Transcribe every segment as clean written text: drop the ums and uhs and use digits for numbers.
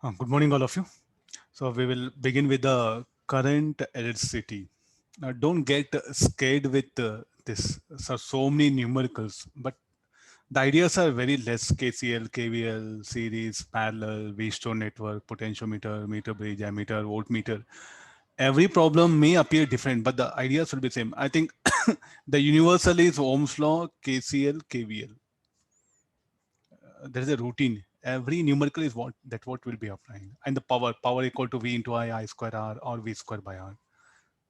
Good morning, all of you. So we will begin with the current electricity. Now, don't get scared with this. So many numericals, but the ideas are very less: KCL, KVL, series, parallel, V-Stone network, potentiometer, meter bridge, ammeter, voltmeter. Every problem may appear different, but the ideas will be same. I think the universal is Ohm's law, KCL, KVL. There is a routine. Every numerical is what will be applying, and the power equal to V into I square R or V square by R.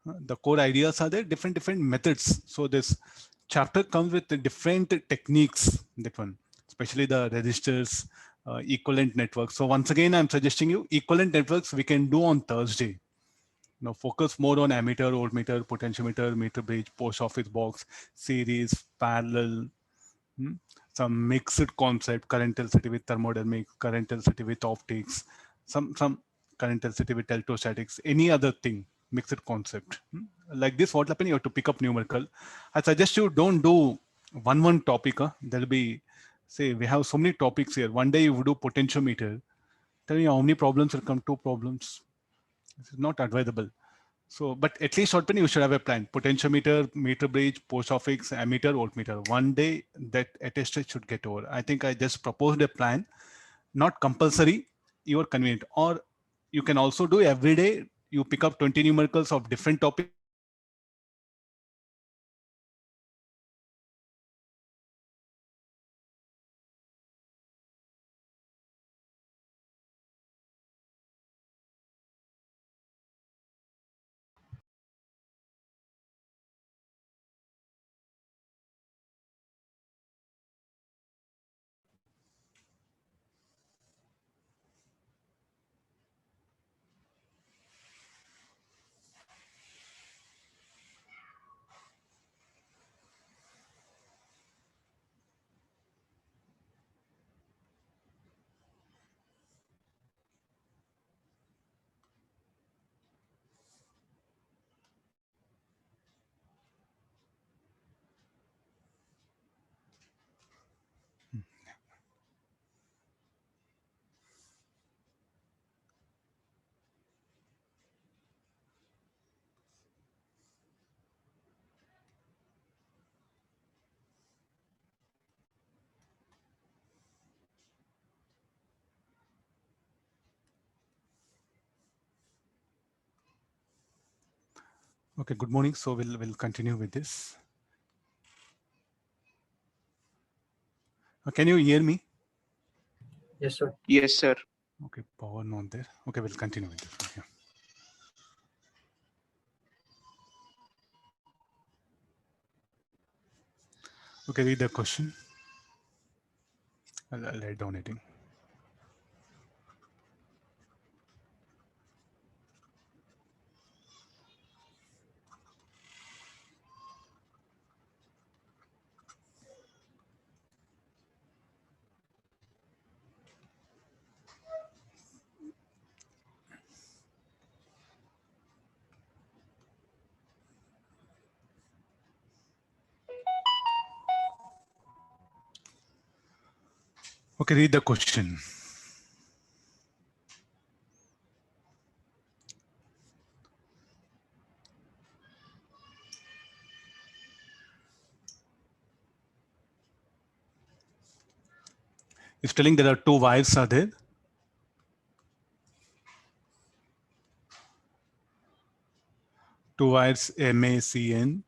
The core ideas are there, different methods. So this chapter comes with the different techniques. That one, especially the registers, equivalent networks. So once again, I'm suggesting you equivalent networks we can do on Thursday. Now focus more on ammeter, voltmeter, potentiometer, meter bridge, post office box, series, parallel, Hmm? some mixed concept, current density with thermodynamics, current density with optics, some current density with electrostatics, any other thing, mixed concept. Like this, what happen? You have to pick up numerical. I suggest you don't do one topic. There'll be, say, we have so many topics here. One day you do potentiometer. Tell me how many problems will come. Two problems. This is not advisable. So, but at least short pen, you should have a plan. Potentiometer, meter bridge, post office, ammeter, voltmeter. One day that attested should get over. I think I just proposed a plan, not compulsory, you are convenient. Or you can also do every day, you pick up 20 numericals of different topics and you do one topic and you do one numerical. So that way you can do one topic and one numerical. Okay, good morning. So we'll continue with this. Can you hear me? Yes, sir. Yes, sir. Okay, power not there. Okay, we'll continue with this. Yeah. Okay, read the question. I'll write down it. Okay, read the question. It's telling there are two wires are there. Two wires MACN.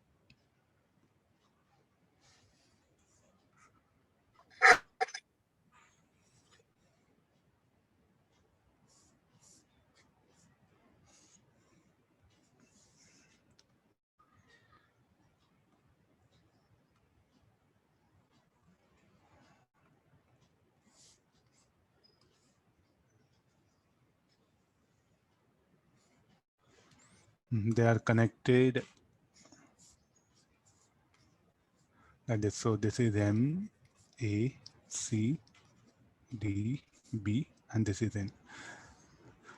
They are connected like this. So this is M, A, C, D, B, and this is N.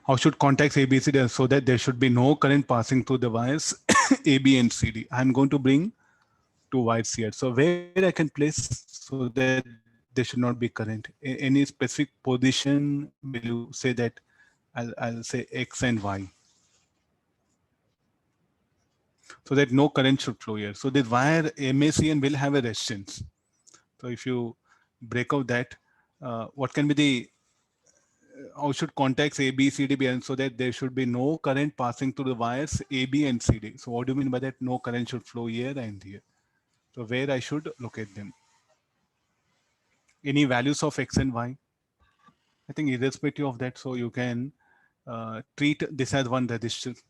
How should contacts A, B, C D so that there should be no current passing through the wires A, B, and C, D. I'm going to bring two wires here. So where I can place so that there should not be current. Any specific position will you say that I'll say X and Y. So that no current should flow here. So this wire MACN will have a resistance. So if you break out that, what can be the, how should contacts A, B, C, D be, and so that there should be no current passing through the wires A, B, and C, D. So what do you mean by that? No current should flow here and here. So where I should locate them? Any values of X and Y? I think irrespective of that, so you can treat this as one resistance.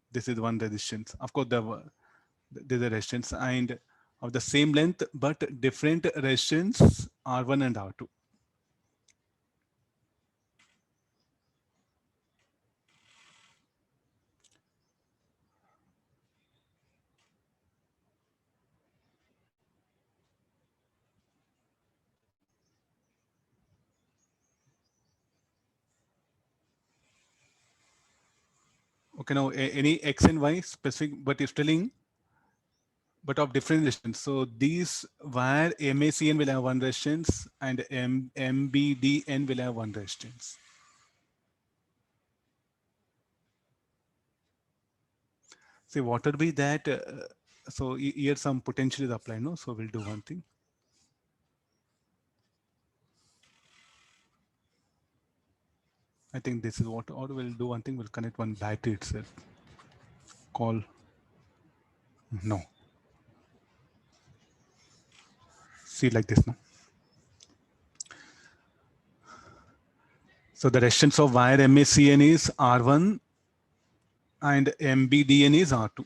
This is one resistance. Of course, there's a resistance and of the same length, but different resistance R1 and R2. Okay, now any X and Y specific, but it's telling, but of different resistance. So these wire MACN will have one resistance and MBDN will have one resistance. See, what will be that? So here some potential is applied, no? So we'll do one thing. I think this is what, or we'll do one thing, we'll connect one battery itself. Call, no. See like this now. So the resistance of wire MACN is R1 and MBDN is R2.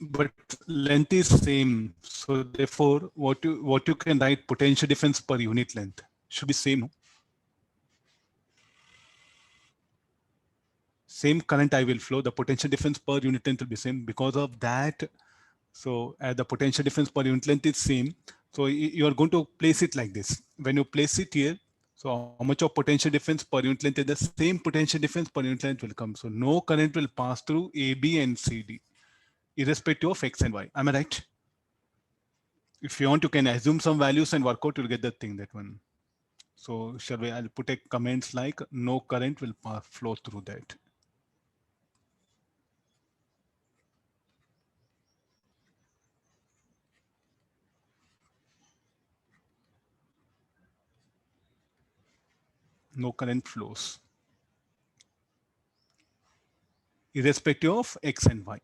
But length is same. So therefore, what you can write potential difference per unit length should be same. No? Same current I will flow. The potential difference per unit length will be same because of that. So as the potential difference per unit length is same. So you are going to place it like this. When you place it here, so how much of potential difference per unit length is the same potential difference per unit length will come. So no current will pass through A, B, and C, D, irrespective of X and Y. Am I right? If you want, you can assume some values and work out, you'll get the thing, that one. So shall we, I'll put a comments like no current will flow through that. No current flows, irrespective of X and Y.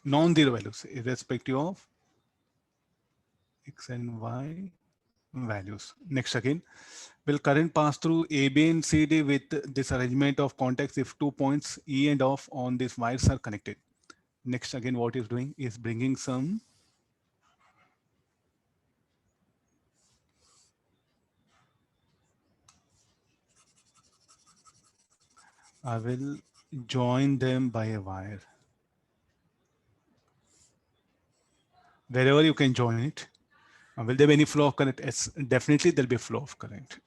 Non-zero values, irrespective of X and Y values. Next again, will current pass through A, B, and C, D with this arrangement of contacts if 2 points E and F on these wires are connected. Next again, what is doing is bringing some I will join them by a wire. Wherever you can join it. Will there be any flow of current? Yes, definitely there'll be a flow of current.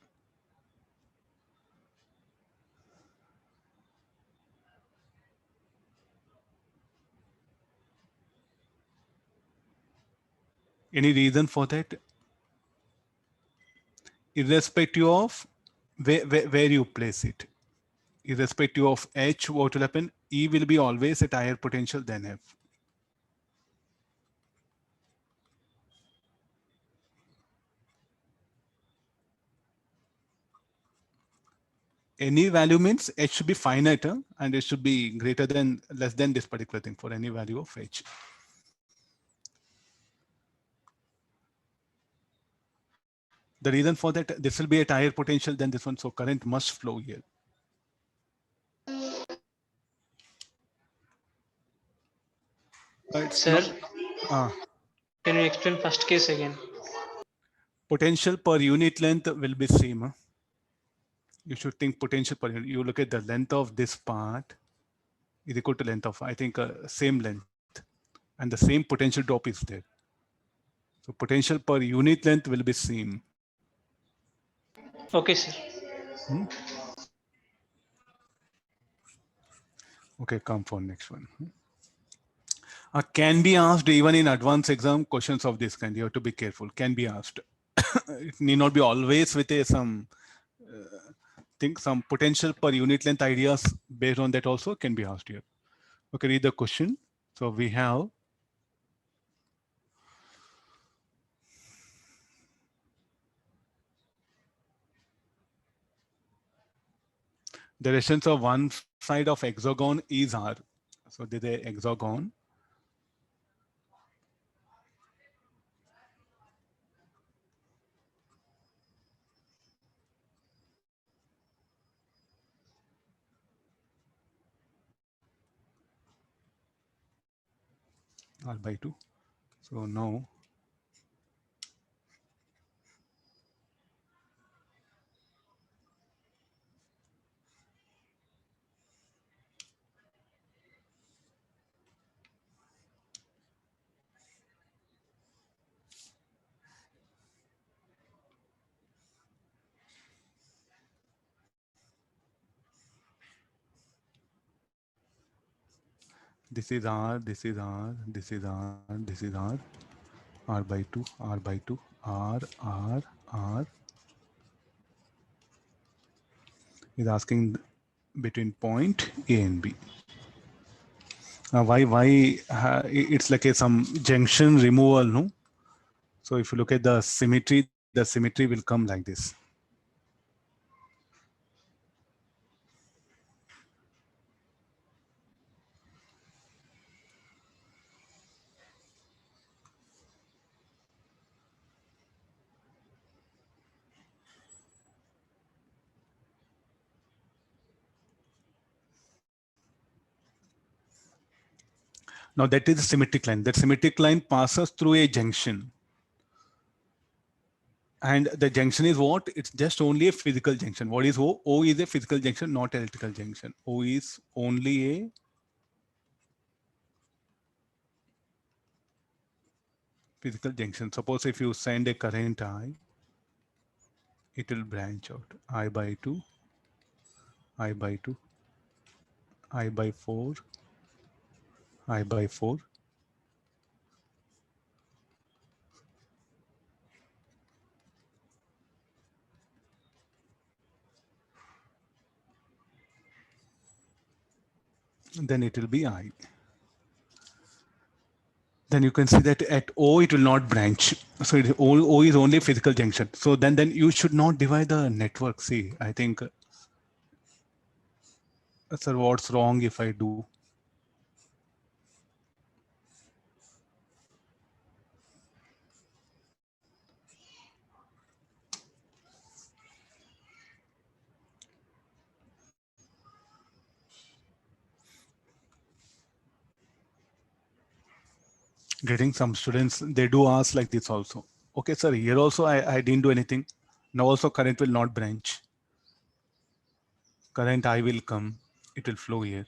Any reason for that? Irrespective of where you place it. Irrespective of H, what will happen? E will be always at higher potential than F. Any value means H should be finite, and it should be greater than, less than this particular thing for any value of H. The reason for that, this will be at higher potential than this one, so current must flow here. Sir, Can you explain first case again? Potential per unit length will be same. You should think potential per unit. You look at the length of this part is equal to length of, I think, same length, and the same potential drop is there. So potential per unit length will be same. Okay, sir. Okay, come for next one. Can be asked even in advanced exam questions of this kind. You have to be careful. Can be asked. It need not be always with some some potential per unit length ideas based on that also can be asked here. Okay, read the question. So we have the distance of one side of hexagon is r. So this is a hexagon. R by 2. So now this is r, this is r, this is r, this is r by 2, r by 2, r, is asking between point A and B. Why it's like some junction removal, no? So if you look at the symmetry will come like this. Now that is a symmetric line. That symmetric line passes through a junction. And the junction is what? It's just only a physical junction. What is O? O is a physical junction, not electrical junction. O is only a physical junction. Suppose if you send a current I, it will branch out. I by 2, I by 2, I by 4, I by 4. Then it will be I. Then you can see that at O it will not branch. So O is only physical junction. So then you should not divide the network. See, I think, sir, what's wrong if I do? Getting some students, they do ask like this also. Okay, sir, here also I didn't do anything. Now also current will not branch. Current I will come, it will flow here.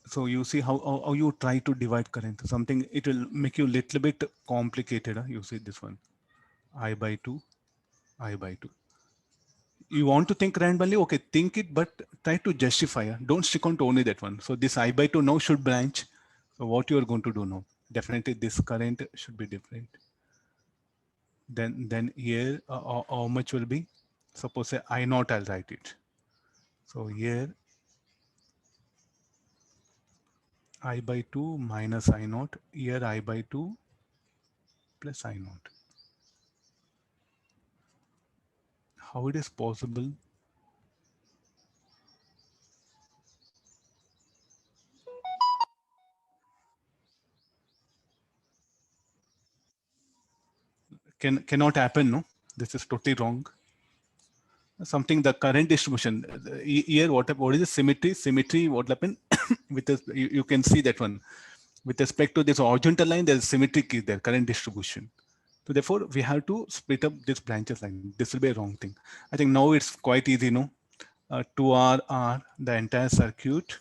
So you see how you try to divide current. Something, it will make you little bit complicated. Huh? You see this one, I by 2, I by 2. You want to think randomly, okay, think it, but try to justify. Don't stick on to only that one. So this I by 2 now should branch. So what you are going to do now? Definitely this current should be different. Then here, how much will be? Suppose say I naught, I'll write it. So here I by 2 minus I naught. Here I by 2 plus I naught. How it is possible? Cannot happen, no? This is totally wrong. Something, the current distribution here, what is the symmetry what happened with this, you can see that one with respect to this horizontal line, there's symmetric is there, current distribution. So therefore we have to split up this branches line. This will be a wrong thing. I think now it's quite easy, no? 2R the entire circuit.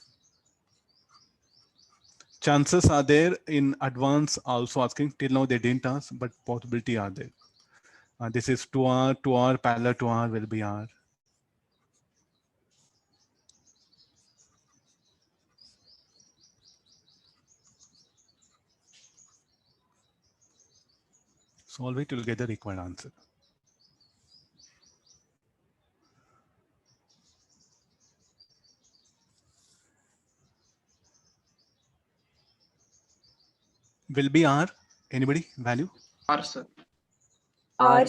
Chances are there in advance also asking. Till now they didn't ask, but possibility are there. This is 2R parallel to R will be R. Solve it, you'll get the required answer. Will be R. Anybody? Value? R, sir. R.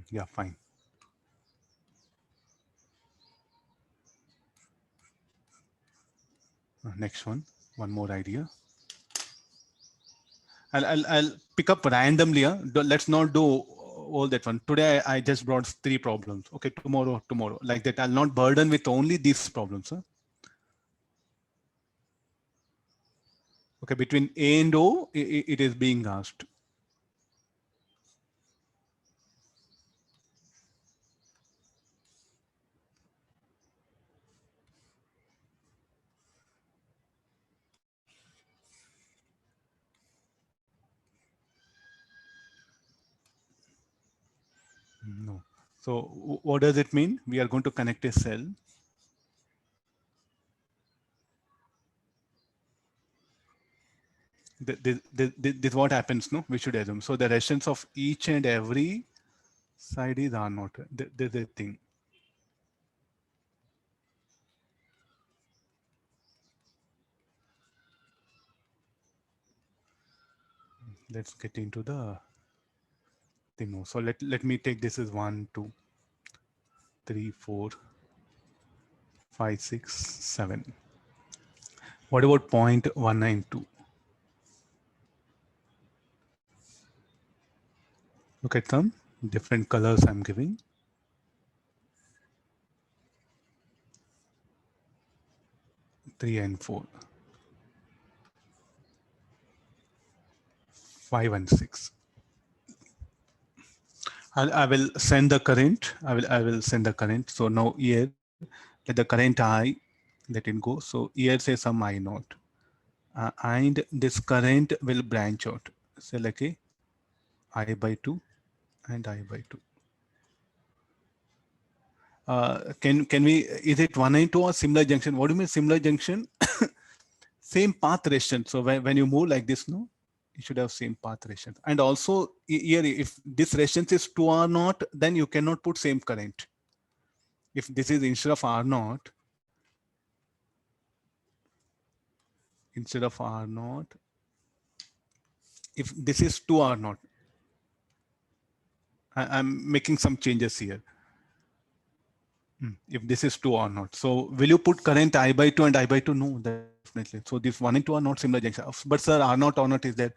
Yeah, fine. Next one more idea. I'll pick up randomly. Let's not do all that one. Today I just brought 3 problems. Okay, tomorrow. Like that, I'll not burden with only these problems. Okay, between A and O, it is being asked. No. So what does it mean? We are going to connect a cell. This what happens, no? We should assume. So the resistance of each and every side is R naught. There's a thing. Let's get into the thing now. So let me take this as 1, 2, 3, 4, 5, 6, 7. What about 0.192? Look at some different colors I'm giving. Three and 4. 5 and 6. I will send the current. I will send the current. So now here, let the current I, let it go. So here say some I naught. And this current will branch out. So like a I by 2 and I by 2. Can we, is it 1 and 2 or similar junction? What do you mean similar junction? Same path resistance. So when you move like this, no, you should have same path resistance. And also here, if this resistance is 2R naught, then you cannot put same current. If this is instead of R naught, if this is 2R naught, I'm making some changes here. If this is 2R naught, so will you put current I by 2 and I by 2? No, definitely. So this 1 and 2 are not similar junction. But sir, R naught is there.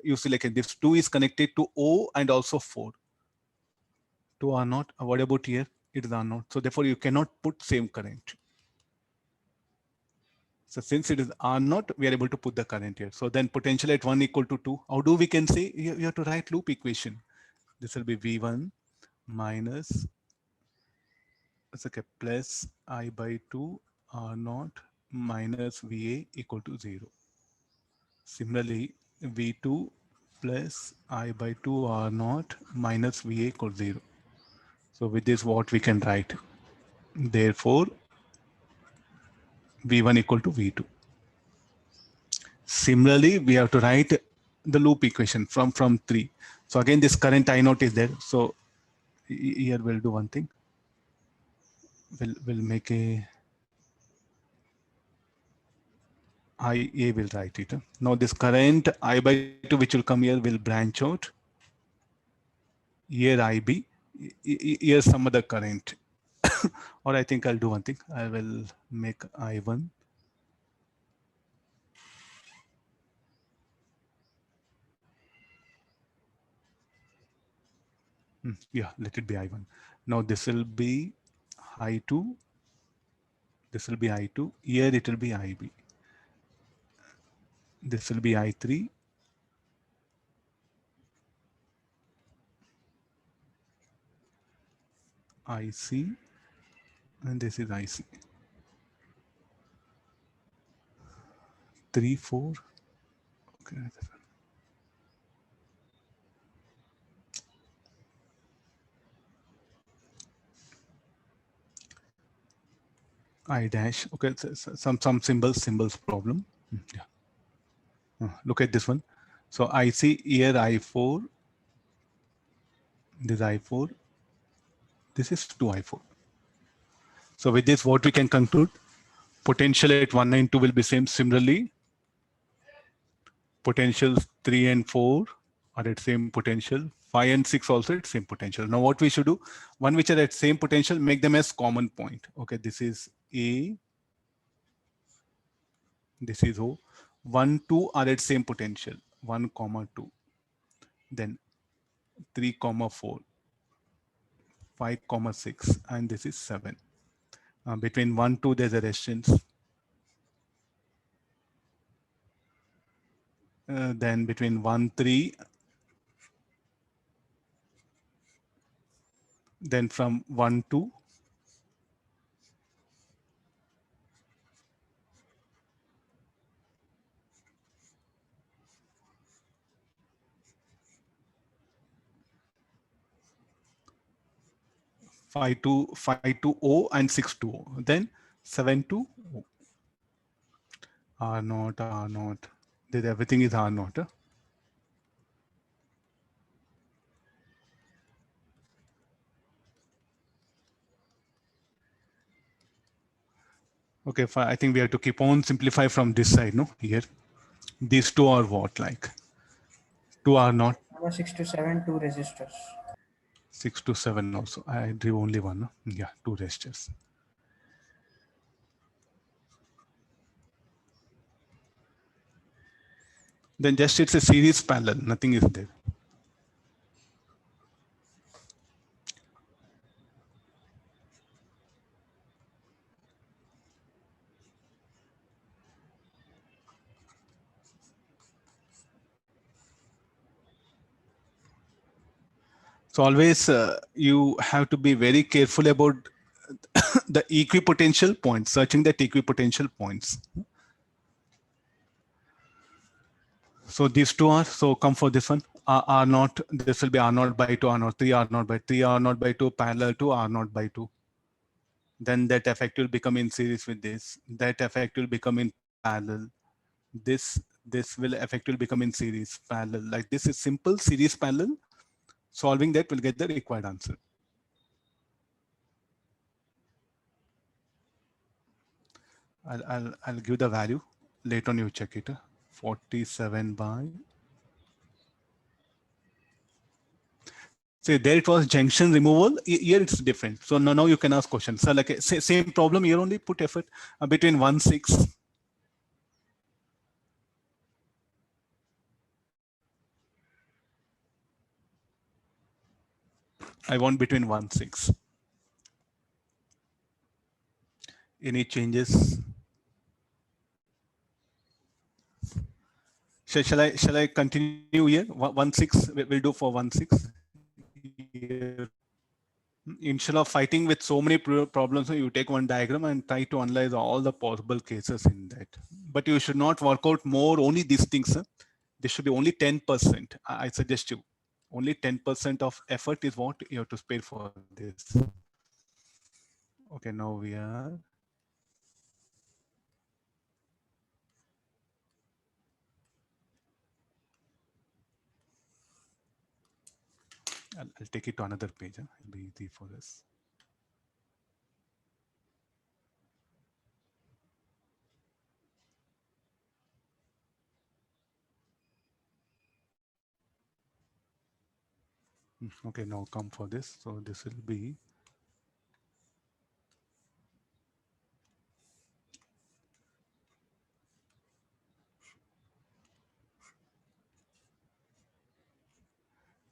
You see, like this 2 is connected to O and also 4. 2 R naught. What about here? It is R naught. So therefore, you cannot put same current. So since it is R naught, we are able to put the current here. So then potential at 1 equal to 2. How do we can say? You have to write loop equation. This will be V1 minus, it's okay, plus I by 2 R naught minus VA equal to 0. Similarly, V2 plus I by 2 R naught minus VA equal to 0. So with this, what we can write? Therefore, V1 equal to V2. Similarly, we have to write the loop equation from 3. So again, this current I naught is there. So here we'll do one thing. We'll make a IA will write it. Now this current I by 2 which will come here will branch out. Here IB, here some other current. Or I think I'll do one thing. I will make I1. Yeah, let it be I1. Now this will be I2. This will be I2. Here it will be IB. This will be I3. IC. And this is IC. 3, 4. Okay. I dash. Okay, some symbols problem. Yeah. Look at this one. So I see here I4, This I4. This is 2I4. So with this, what we can conclude, potential at 1 and 2 will be same. Similarly, potentials 3 and 4 are at same potential. 5 and 6 also at same potential. Now what we should do, one which are at same potential, make them as common point. Okay, this is A, this is O. 1, 2 are at same potential, 1, 2. Then 3, 4, 5, 6, and this is 7. Between 1, 2, there's a resistance. Then between 1, 3, then from 1, 2, 5 to O and 6 to O. Then 7 to O. R naught, R naught. This everything is R naught. Okay, I think we have to keep on simplify from this side, no? Here. These two are what, like? 2 are not. 6 to 7, 2 resistors. 6 to 7 also. I drew only one. No? Yeah, 2 resistors. Then just it's a series parallel. Nothing is there. So always you have to be very careful about the equipotential points, searching that equipotential points. So these two are, so come for this one, R naught, this will be R naught by 2, R naught 3, R naught by 3, R naught by 2 parallel to R naught by 2. Then that effect will become in series with this. That effect will become in parallel. This will effect will become in series parallel. Like this is simple series parallel. Solving that will get the required answer. I'll give the value. Later on you check it. 47 by. See, there it was junction removal. Here it's different. So now you can ask questions. So like same problem here, only put effort between 1, 6. I want between 1, 6. Any changes? Shall I continue here? 1, 6 we'll do for 1, 6. Here. Instead of fighting with so many problems, you take one diagram and try to analyze all the possible cases in that. But you should not work out more only these things. This should be only 10%. I suggest you. Only 10% of effort is what you have to spare for this. Okay, now we are. I'll take it to another page. It'll be easy for us. Okay, now come for this. So this will be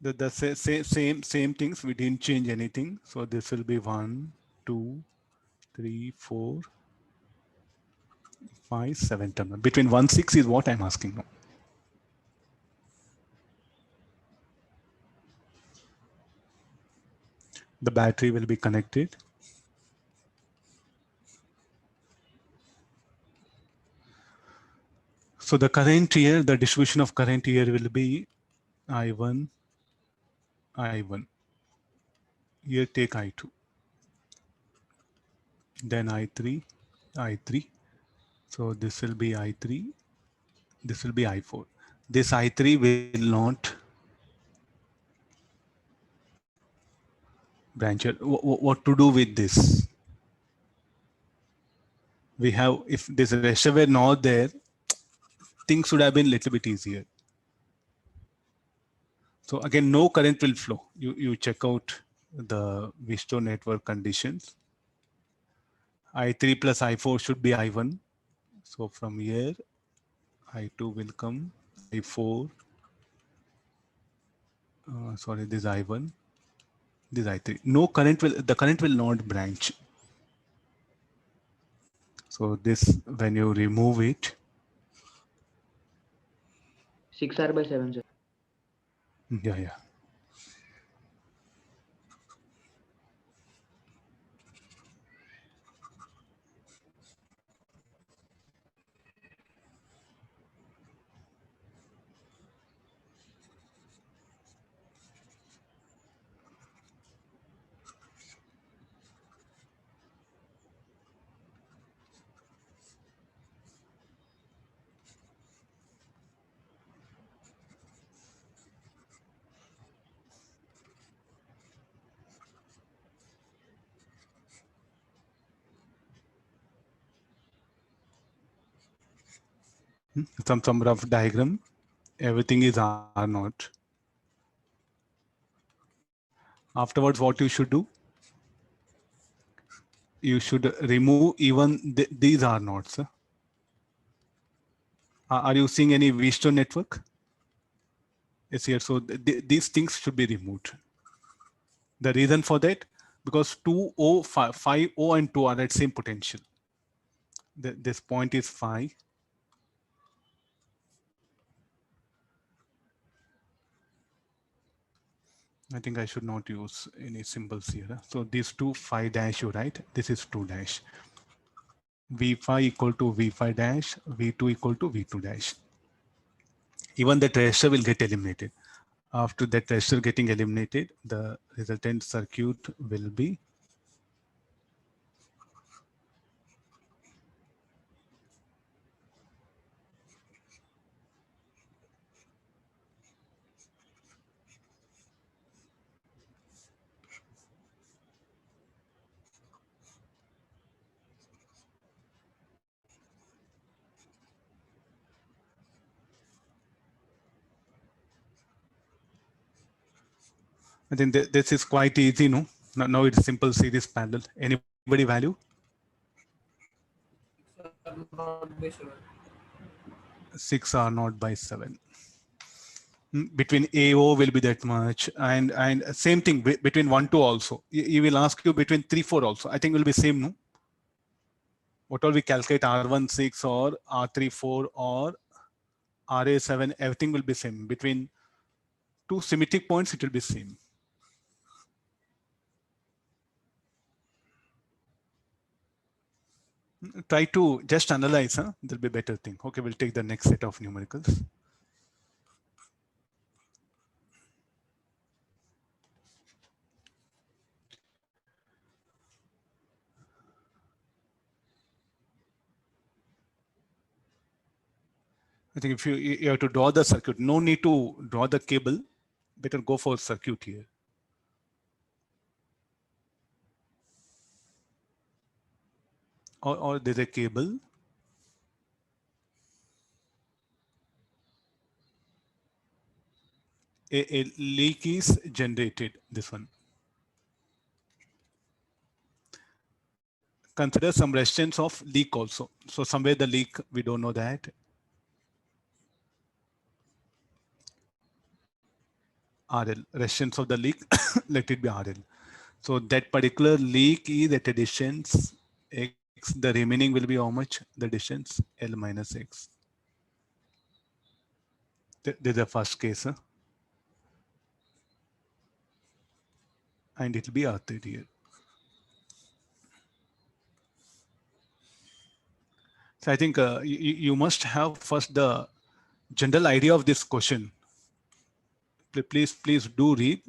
the same things. We didn't change anything. So this will be 1, 2, 3, 4, 5, 7 terminal. Between 1, 6 is what I'm asking now. The battery will be connected. So the current here, the distribution of current here will be I1, I1. Here take I2. Then I3, I3. So this will be I3. This will be I4. This I3 will not branch. What to do with this? We have, if this rest were not there, things would have been a little bit easier. So again, no current will flow. You check out the Visto network conditions. I3 plus I4 should be I1. So from here, I2 will come, I4, sorry, this I1, this I3. No current will, the current will not branch. So this, when you remove it, 6R/7, sir. yeah. Some rough diagram. Everything is R naught. Afterwards, what you should do? You should remove even these R naughts. Are you seeing any Visto network? Yes, here. So these things should be removed. The reason for that, because 2O, 5O and 2 are at same potential. This point is 5. I think I should not use any symbols here. So these two 5 dash, you write, this is 2 dash. V5 equal to V5 dash, V2 equal to V2 dash. Even the resistor will get eliminated. After that resistor getting eliminated, the resultant circuit will be I think this is quite easy, no? Now it's simple series parallel. Anybody value? Not by 7. 6 are not by 7. Between AO will be that much, and same thing between 1 2 also. He will ask you between 3 4 also. I think will be same, no? What all we calculate R16 or R34 or RA7, everything will be same. Between two symmetric points, it will be same. Try to just analyze, huh? There'll be a better thing. Okay, we'll take the next set of numericals. I think if you have to draw the circuit, no need to draw the cable, better go for circuit here. Or there's a cable. A leak is generated, this one. Consider some resistance of leak also. So somewhere the leak, we don't know that. RL, resistance of the leak, let it be RL. So that particular leak is at a distance X, the remaining will be how much? The distance L minus X. This is the first case. Huh? And it will be R3 here. So I think you must have first the general idea of this question. Please do read.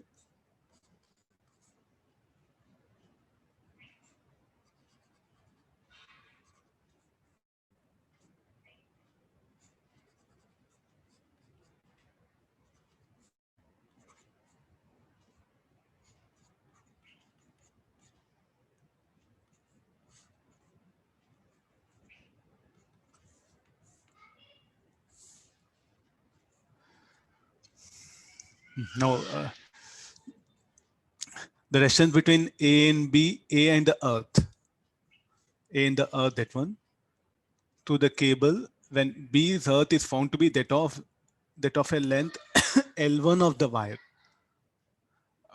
Now, the resistance between A and B, A and the earth, that one, to the cable when B's earth is found to be that of a length L1 of the wire.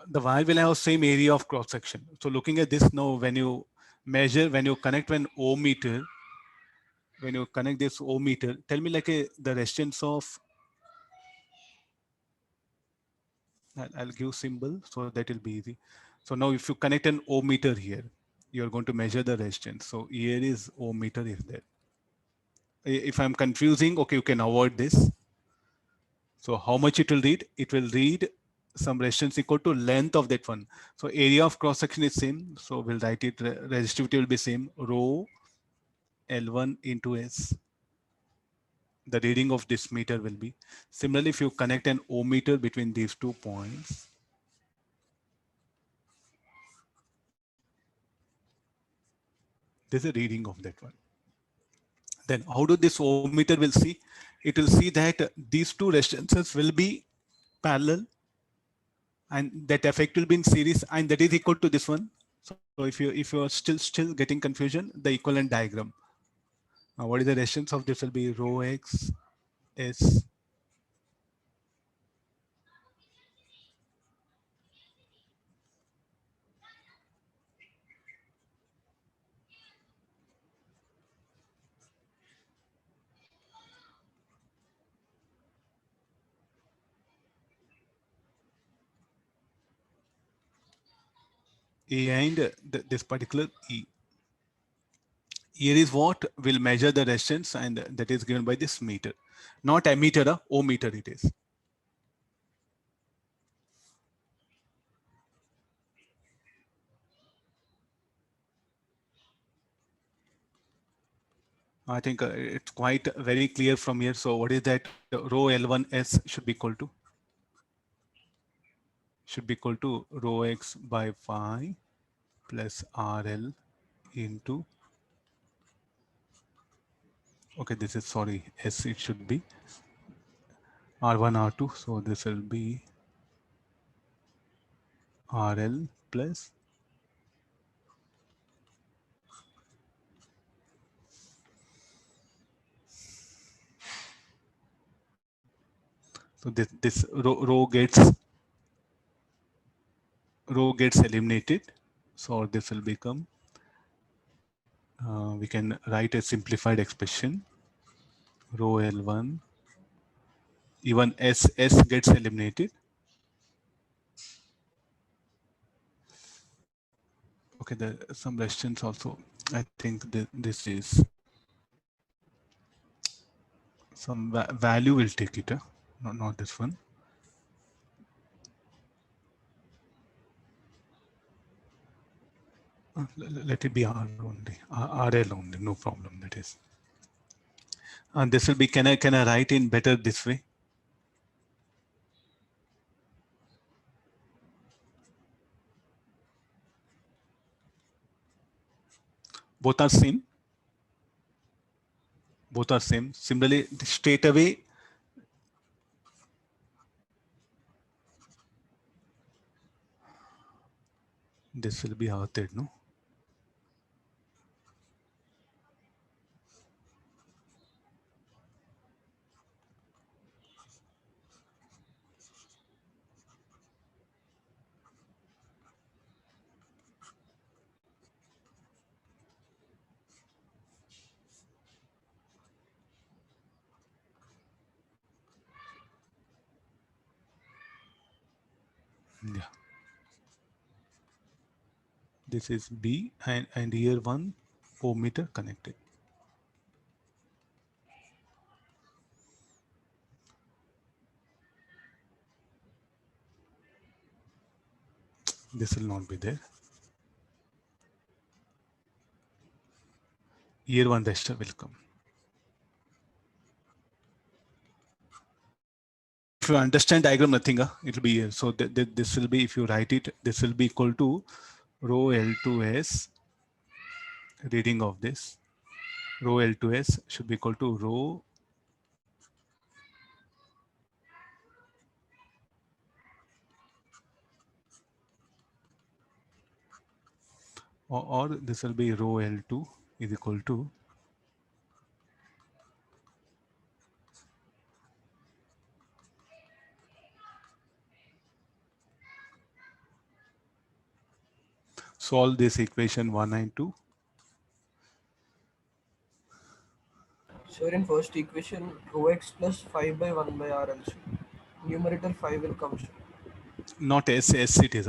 The wire will have same area of cross section. So looking at this now, when you measure, when you connect an ohmmeter, when you connect this ohmmeter, tell me like the resistance of, I'll give symbol so that will be easy. So now if you connect an ohmmeter here, you're going to measure the resistance. So here is ohmmeter is there. If I'm confusing, okay, you can avoid this. So how much it will read? It will read some resistance equal to length of that one. So area of cross section is same. So we'll write it, resistivity will be same, rho L1 into S. The reading of this meter will be. Similarly, if you connect an ohmmeter between these 2 points, there's a reading of that one. Then how do this ohmmeter will see? It will see that these two resistances will be parallel and that effect will be in series, and that is equal to this one. So if you are still getting confusion, the equivalent diagram. Now what is the resistance of this will be rho x S. A and this particular E. Here is what will measure the resistance, and that is given by this meter, not ammeter, ohmmeter it is. I think it's quite very clear from here. So what is that? Rho L1S should be equal to? Should be equal to rho x by phi plus RL into, okay, this is, sorry, S, it should be R1, R2. So this will be RL plus, so this rho gets eliminated. So this will become, we can write a simplified expression, rho L1, even S gets eliminated. Okay, some resistance also. I think this is some value will take it, not this one. Let it be R only, RL only, no problem. That is, and this will be. Can I write in better this way? Both are same. Both are same. Similarly, straight away, this will be earthed, no? Yeah. This is B, and here one ohmmeter connected. This will not be there. Here one resistor will come. If you understand diagram, nothing, it will be here. So this will be, if you write it, this will be equal to rho L2S, reading of this. Rho L2S should be equal to rho or this will be rho L2 is equal to solve this equation 1 and 2. So in first equation, rho x plus 5 by 1 by r also. Numerator 5 will come. Not S it is.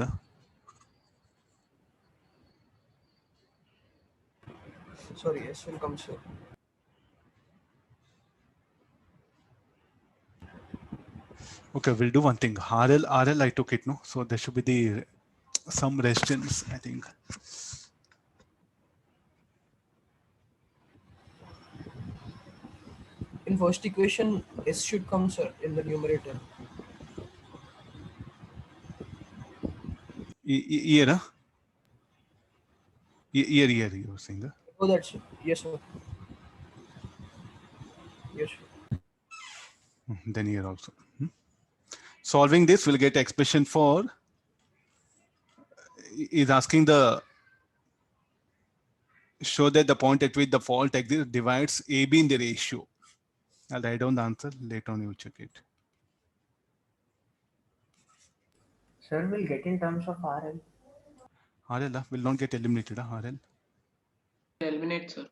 Sorry, s will come, sir. Okay, we'll do one thing. RL I took it, no? So there should be the some resistance, I think. In first equation, s should come, sir, in the numerator. Here, huh? Here, you were saying. Oh, that's it. Yes, sir. Yes, sir. Then here also. Solving this, we'll get expression for, is asking the, show that the point at which the fault exists divides AB in the ratio. I'll write down the answer, later on you check it. Sir, will get in terms of RL. RL will not get eliminated, RL. Eliminate, sir.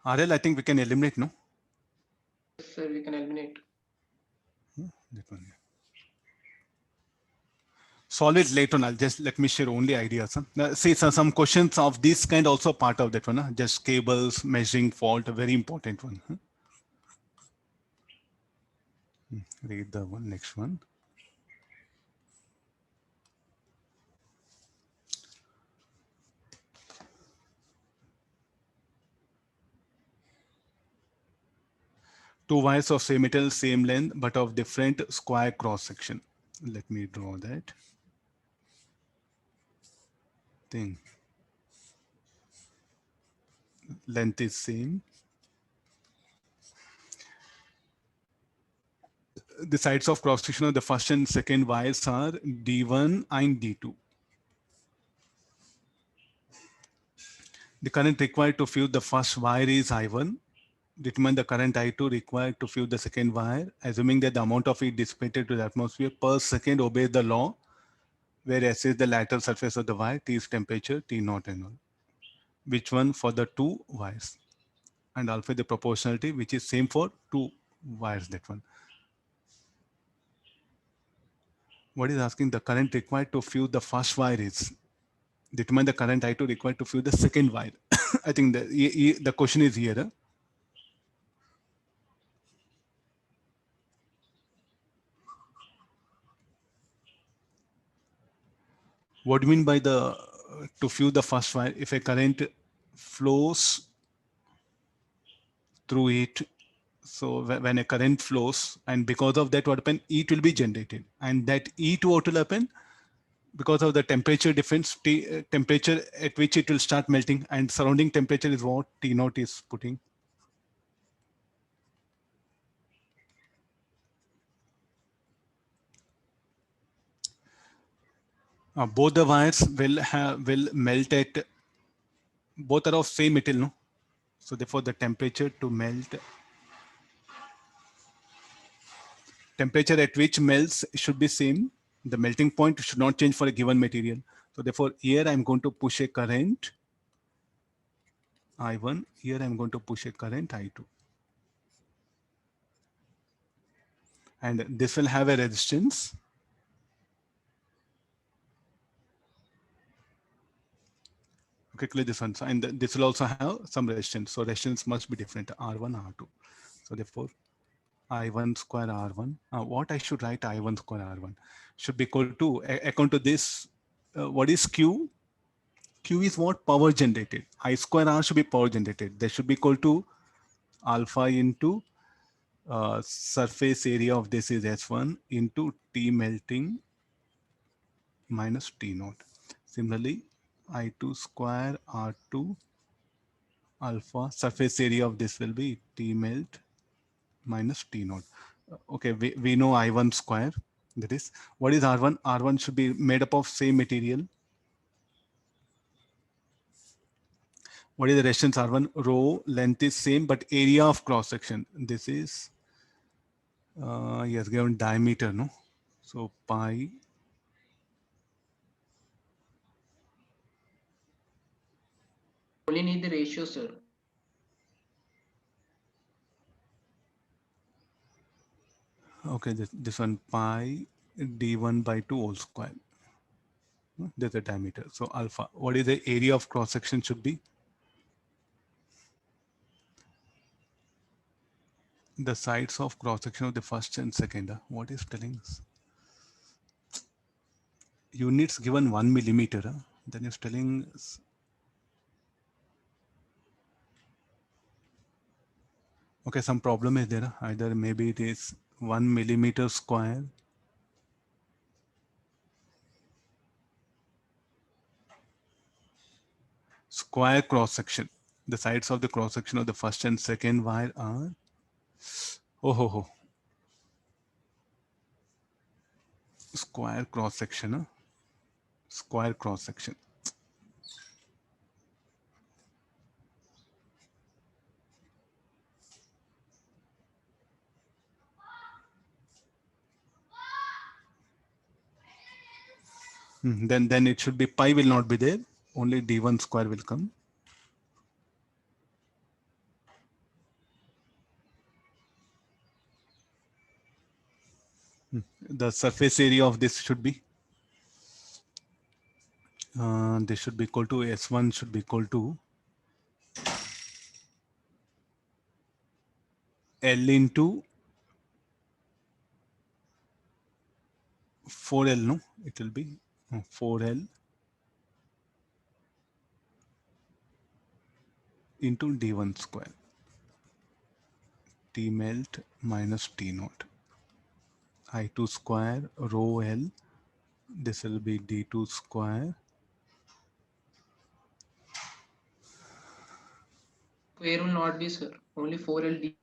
RL, I think we can eliminate, no? Yes, sir, we can eliminate. That one. Solve it later on. I'll just let me share only ideas. See, so some questions of this kind also part of that one. Just cables, measuring fault, a very important one. Read the one, next one. Two wires of same metal, same length, but of different square cross section. Let me draw that thing. Length is same. The sides of cross section of the first and second wires are D1 and D2. The current required to fuse the first wire is I1. Determine the current I2 required to fuse the second wire, assuming that the amount of heat dissipated to the atmosphere per second obeys the law, where S is the lateral surface of the wire, T is temperature, T naught and all. Which one for the two wires? And alpha the proportionality, which is same for two wires, that one. What is asking? The current required to fuse the first wire is, determine the current I2 required to fuse the second wire. I think the question is here. What do you mean by the to fuse the first wire? If a current flows through it, so when a current flows, and because of that, what happen? Heat will be generated, and that heat what will happen? Because of the temperature difference, temperature at which it will start melting, and surrounding temperature is what T naught is putting. Both the wires will melt at, both are of same metal, no? So therefore the temperature to melt, temperature at which melts should be same. The melting point should not change for a given material. So therefore here I'm going to push a current I1, here I'm going to push a current I2. And this will have a resistance. Okay, clear this one. So, and this will also have some resistance. So resistance must be different, R1, R2. So therefore, I1 square R1. What I should write I1 square R1 should be equal to, according to this, what is Q? Q is what? Power generated. I square R should be power generated. That should be equal to alpha into surface area of this is S1 into T melting minus T naught. Similarly, I2 square R2 alpha, surface area of this will be T melt minus T naught. Okay, we know I1 square. That is, what is R1? R1 should be made up of same material. What is the resistance R1? Rho length is same, but area of cross section. This is, yes, given diameter, no? So pi. Only need the ratio, sir. Okay, this one pi d1 by 2 whole square. There's a diameter. So alpha. What is the area of cross section should be? The sides of cross section of the first and second. What is telling us? Units given 1 millimeter. Then it's telling us. Okay, some problem is there. Either maybe it is 1 millimeter square. Square cross section. The sides of the cross section of the first and second wire are. Oh. Square cross section. Square cross section. Then it should be pi will not be there. Only d1 square will come. The surface area of this should be. This should be equal to S1 should be equal to L into 4L, no? It will be 4L into D1 square. T melt minus T naught. I2 square rho L. This will be D2 square. Square will not be, sir. Only 4LD.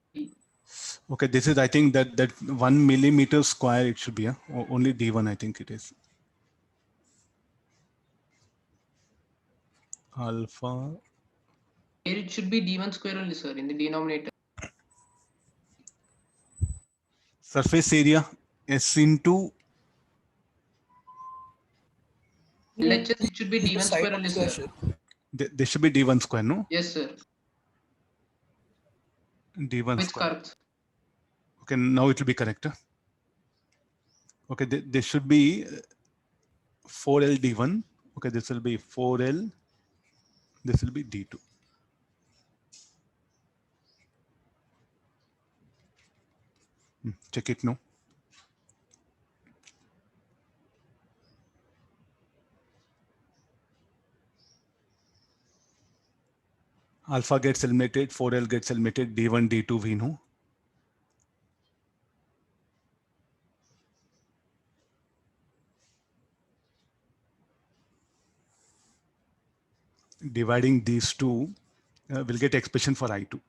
Okay, this is, I think that 1 millimeter square it should be. Only D1, I think it is. Alpha. Here it should be D1 square only, sir, in the denominator. Surface area S into. LHS, it should be D1 Side square only, sir. square. There should be D1 square, no? Yes, sir. D1 It's square. correct. Okay, now it will be correct. Okay, this should be 4L D1. Okay, this will be 4L. This will be D2. Check it now. Alpha gets eliminated, 4L gets eliminated, D1, D2 we know. Dividing these two, we'll get expression for I2.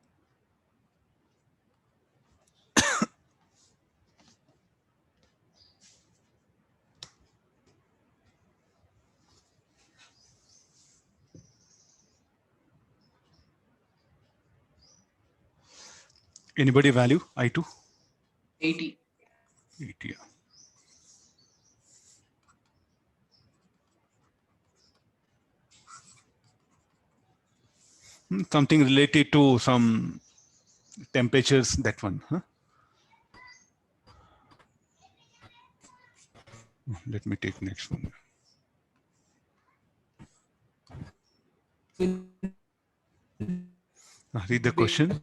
Anybody value I2? 80. 80. Yeah. Something related to some temperatures, that one. Huh? Let me take next one. Read the question.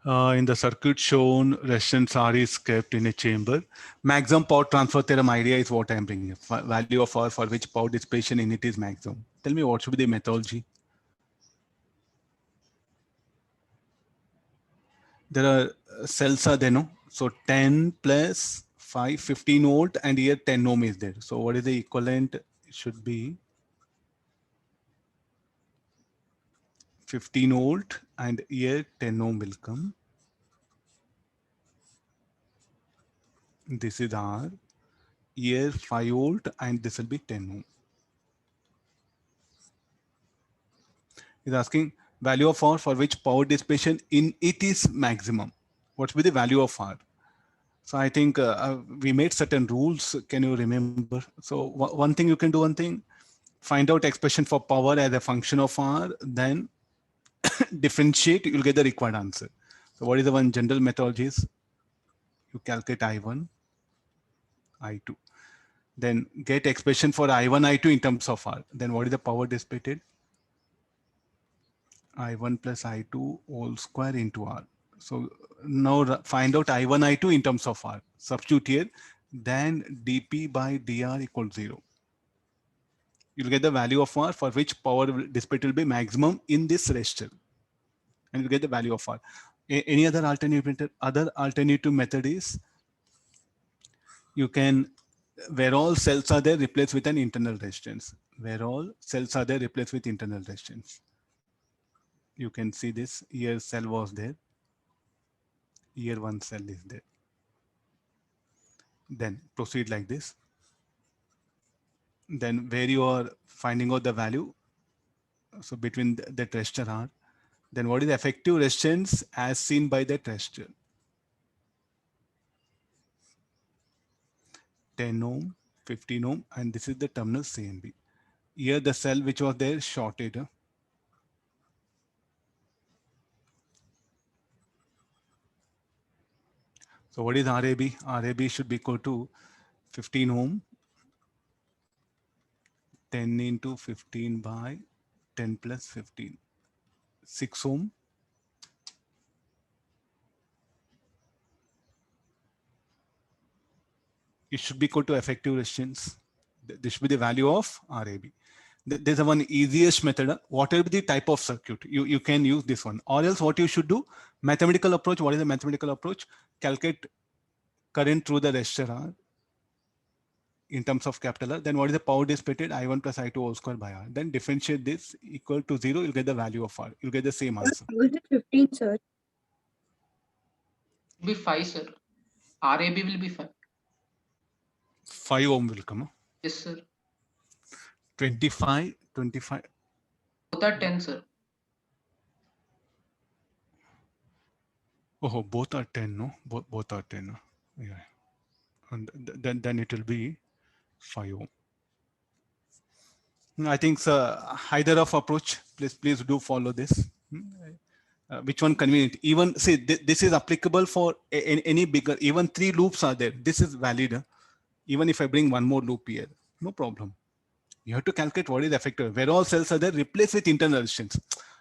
In the circuit shown, resistance R is kept in a chamber. Maximum power transfer theorem idea is what I'm bringing up. Value of R for which power dissipation in it is maximum. Tell me what should be the methodology. There are cells are there, no? So 10 plus 5, 15 volt, and here 10 ohm is there. So what is the equivalent? It should be 15 volt, and here 10 ohm will come. This is R. Here 5 volt, and this will be 10 ohm. Is asking value of R for which power dissipation in it is maximum. What will be the value of R? So I think we made certain rules. Can you remember? So one thing you can do, one thing, find out expression for power as a function of R, then differentiate, you'll get the required answer. So what is the one general methodology is? You calculate I1, I2. Then get expression for I1, I2 in terms of R. Then what is the power dissipated? I1 plus I2 whole square into R. So now find out I1, I2 in terms of R. Substitute here, then dP by dR equals 0. You'll get the value of R for which power dissipated will be maximum in this resistor. And you get the value of R. Any other alternative method is you can, where all cells are there, replace with an internal resistance. Where all cells are there, replace with internal resistance. You can see this. Here cell was there. Here one cell is there. Then proceed like this. Then where you are finding out the value, so between that resistor R, then what is the effective resistance as seen by that resistor? 10 ohm, 15 ohm, and this is the terminal C and B. Here the cell which was there shorted. So what is RAB? RAB should be equal to 15 ohm, 10 into 15 by 10 plus 15, 6 ohm. It should be equal to effective resistance. This should be the value of RAB. There's a one easiest method. Whatever the type of circuit, you can use this one. Or else what you should do, mathematical approach. What is the mathematical approach? Calculate current through the resistor R in terms of capital R. Then what is the power dissipated? I1 plus I2 whole square by R. Then differentiate this equal to 0. You'll get the value of R. You'll get the same answer. How is it 15, sir? Be 5, sir. RAB will be 5. 5 ohm will come. Yes, sir. 25. Both are 10, sir. Oh, both are 10, no? Both are 10. Yeah. And then it will be 5 ohm. I think either of approach, please do follow this. Which one convenient? Even see, this is applicable for any bigger, even 3 loops are there. This is valid. Even if I bring one more loop here, no problem. You have to calculate what is effective. Where all cells are there, replace with internal resistance.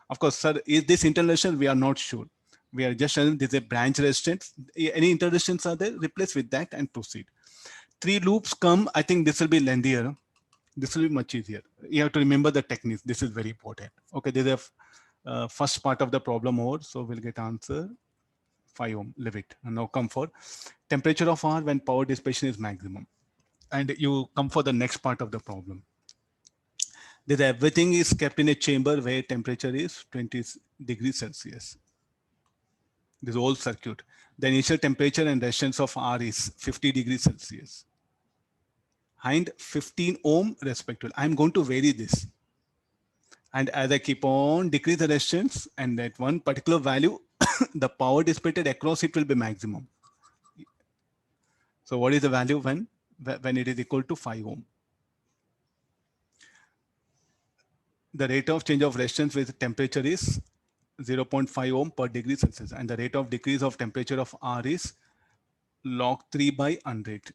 Of course, sir, is this internal resistance? We are not sure. We are just saying this is a branch resistance. Any internal resistance are there, replace with that and proceed. 3 loops come. I think this will be lengthier. This will be much easier. You have to remember the techniques. This is very important. Okay, there's a first part of the problem over. So we'll get answer 5 ohm, leave it. And now come for temperature of R when power dissipation is maximum. And you come for the next part of the problem. That everything is kept in a chamber where temperature is 20 degrees Celsius. This whole circuit. The initial temperature and resistance of R is 50 degrees Celsius. And 15 ohm respectively. I'm going to vary this. And as I keep on decrease the resistance and at one particular value, the power dissipated across it will be maximum. So what is the value when it is equal to 5 ohm? The rate of change of resistance with temperature is 0.5 ohm per degree Celsius. And the rate of decrease of temperature of R is log 3 by 100.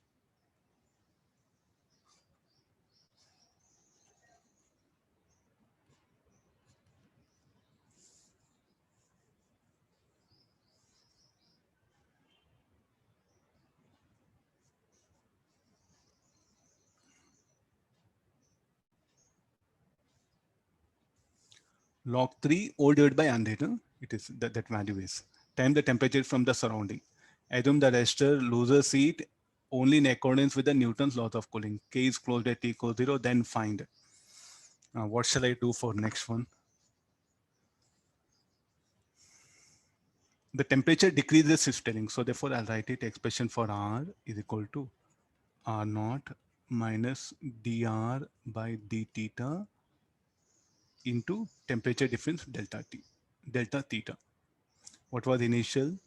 Log 3 all divided by 100. It is that value is time the temperature from the surrounding. Assume the resistor loses heat only in accordance with the Newton's laws of cooling. K is closed at T equals 0, then find. What shall I do for next one? The temperature decreases is telling. So therefore I'll write it expression for R is equal to R naught minus dr by d theta into temperature difference delta T, delta theta. What was initial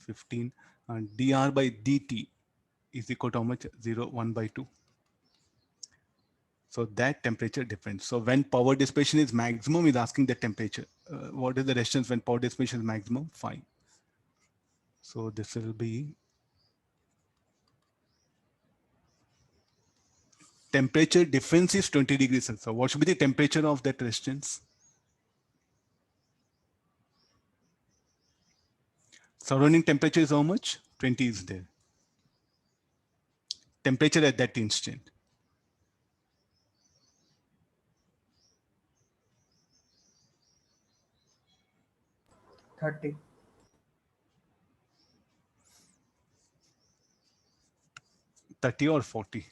15 and dr by dt is equal to how much? 0, 1 by 2. So that temperature difference. So when power dissipation is maximum, is asking the temperature. What is the resistance when power dissipation is maximum? 5. So this will be temperature difference is 20 degrees Celsius. So what should be the temperature of that resistance? Surrounding temperature is how much? 20 is there. Temperature at that instant. 30. 30 or 40?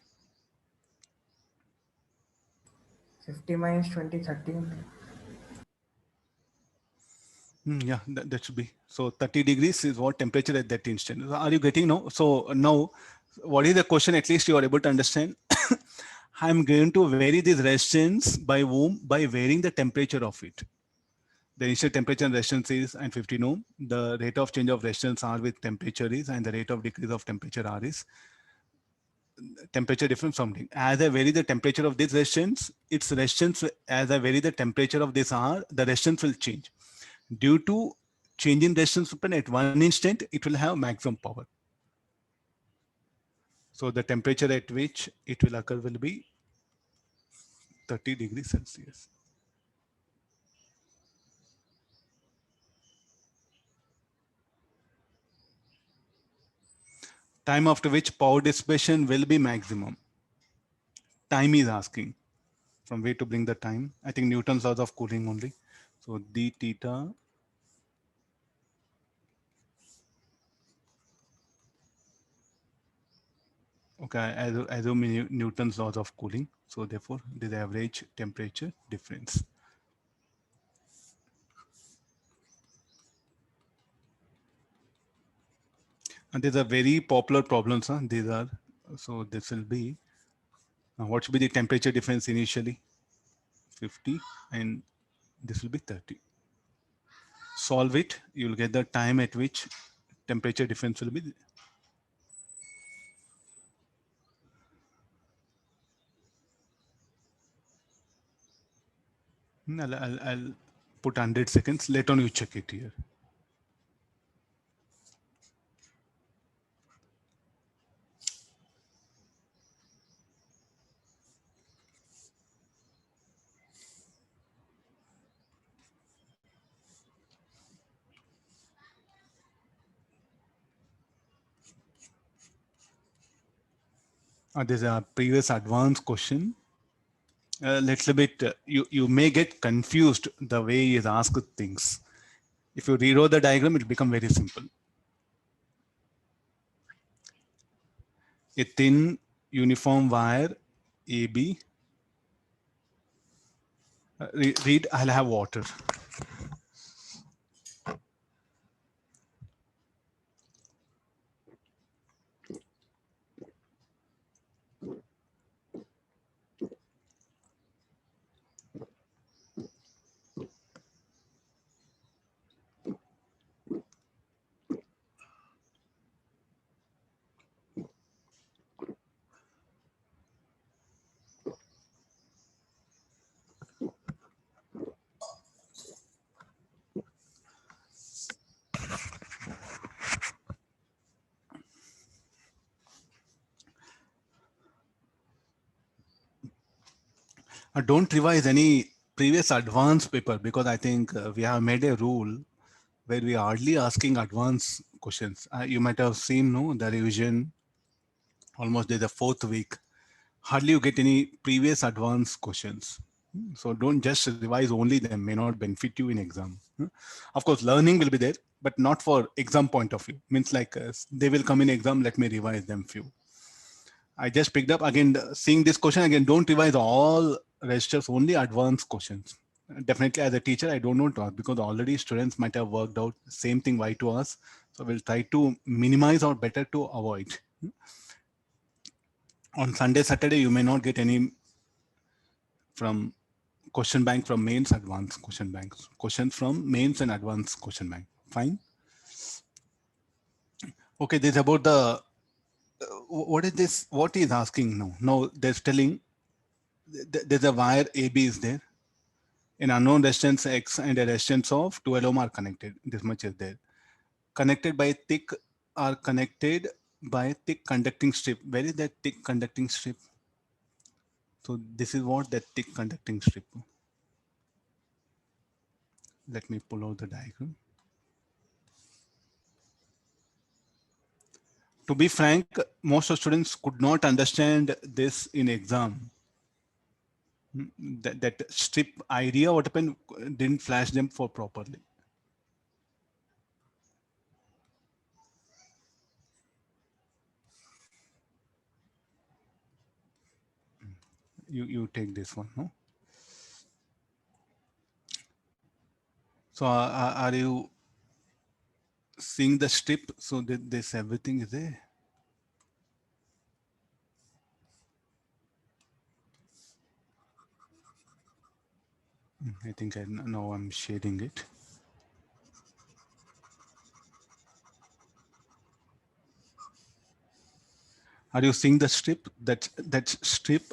50 minus 20, 30 only. Yeah, that should be. So 30 degrees is what temperature at that instant. Are you getting now? So now, what is the question? At least you are able to understand. I'm going to vary this resistance by whom? By varying the temperature of it. The initial temperature and resistance is and 15 ohm. The rate of change of resistance R with temperature is, and the rate of decrease of temperature R is temperature difference something. As I vary the temperature of this resistance, its resistance, as I vary the temperature of this R, the resistance will change. Due to change in resistance at one instant, it will have maximum power. So the temperature at which it will occur will be 30 degrees Celsius. Time after which power dissipation will be maximum. Time is asking from where to bring the time. I think Newton's laws of cooling only. So d theta okay, as Newton's laws of cooling. So therefore, this average temperature difference. And these are very popular problems. Huh? These are, so this will be, what should be the temperature difference initially? 50 and this will be 30. Solve it, you'll get the time at which temperature difference will be. I'll put 100 seconds. Later on you check it here. There's a previous advanced question. Little bit, you may get confused the way he is asked things. If you rewrote the diagram, it will become very simple. A thin uniform wire AB. Read, I'll have water. Don't revise any previous advanced paper because I think we have made a rule where we are hardly asking advanced questions. You might have seen no, the revision almost there's a 4th week. Hardly you get any previous advanced questions. So don't just revise only them, may not benefit you in exam. Of course, learning will be there, but not for exam point of view. Means like they will come in exam, let me revise them few. I just picked up again, seeing this question again, don't revise all registers, only advanced questions. Definitely as a teacher, I don't know to ask because already students might have worked out same thing why to us. So we'll try to minimize or better to avoid. On Sunday, Saturday, you may not get any from question bank from mains, advanced question banks, questions from mains and advanced question bank. Fine. Okay, this is about the, what is this? What is asking now? Now they're telling there's a wire AB is there. An unknown resistance X and a resistance of 12 ohm are connected. This much is there. Connected by thick, are connected by thick conducting strip. Where is that thick conducting strip? So this is what that thick conducting strip. Let me pull out the diagram. To be frank, most of students could not understand this in exam. That strip idea, what happened, didn't flash them for properly. You take this one, no? So are you seeing the strip? So this everything is there. I think now I'm shading it. Are you seeing the strip? That strip.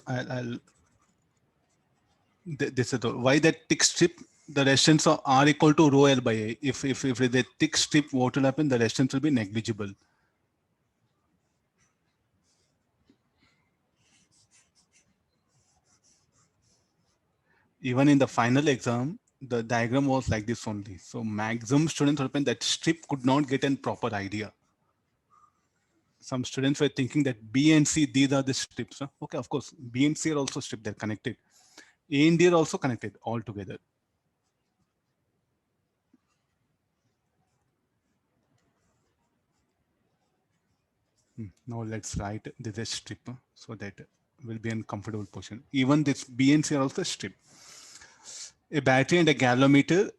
This is why that thick strip. The resistance of R equal to rho L by A. If the thick strip, what will happen? The resistance will be negligible. Even in the final exam, the diagram was like this only. So maximum students open that strip could not get a proper idea. Some students were thinking that B and C, these are the strips. Huh? Okay, of course, B and C are also stripped, they're connected. A and D are also connected all together. Now let's write this is strip so that will be in comfortable position. Even this B and C are also strip. A battery and a galvanometer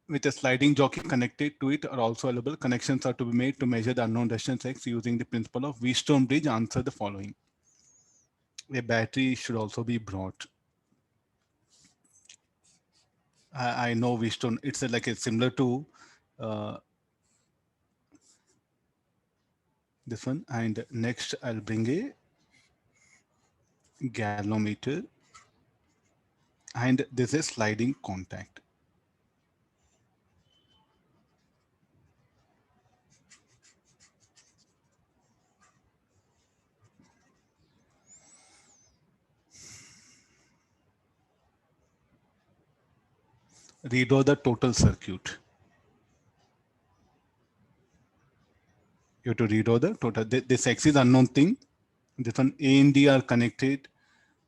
with a sliding jockey connected to it are also available. Connections are to be made to measure the unknown resistance X using the principle of Wheatstone bridge. Answer the following. A battery should also be brought. I know Wheatstone, it's like a similar to this one. And next I'll bring a galvanometer and this is sliding contact. Redraw the total circuit. You have to redraw the total. This X is unknown thing. This one A and D are connected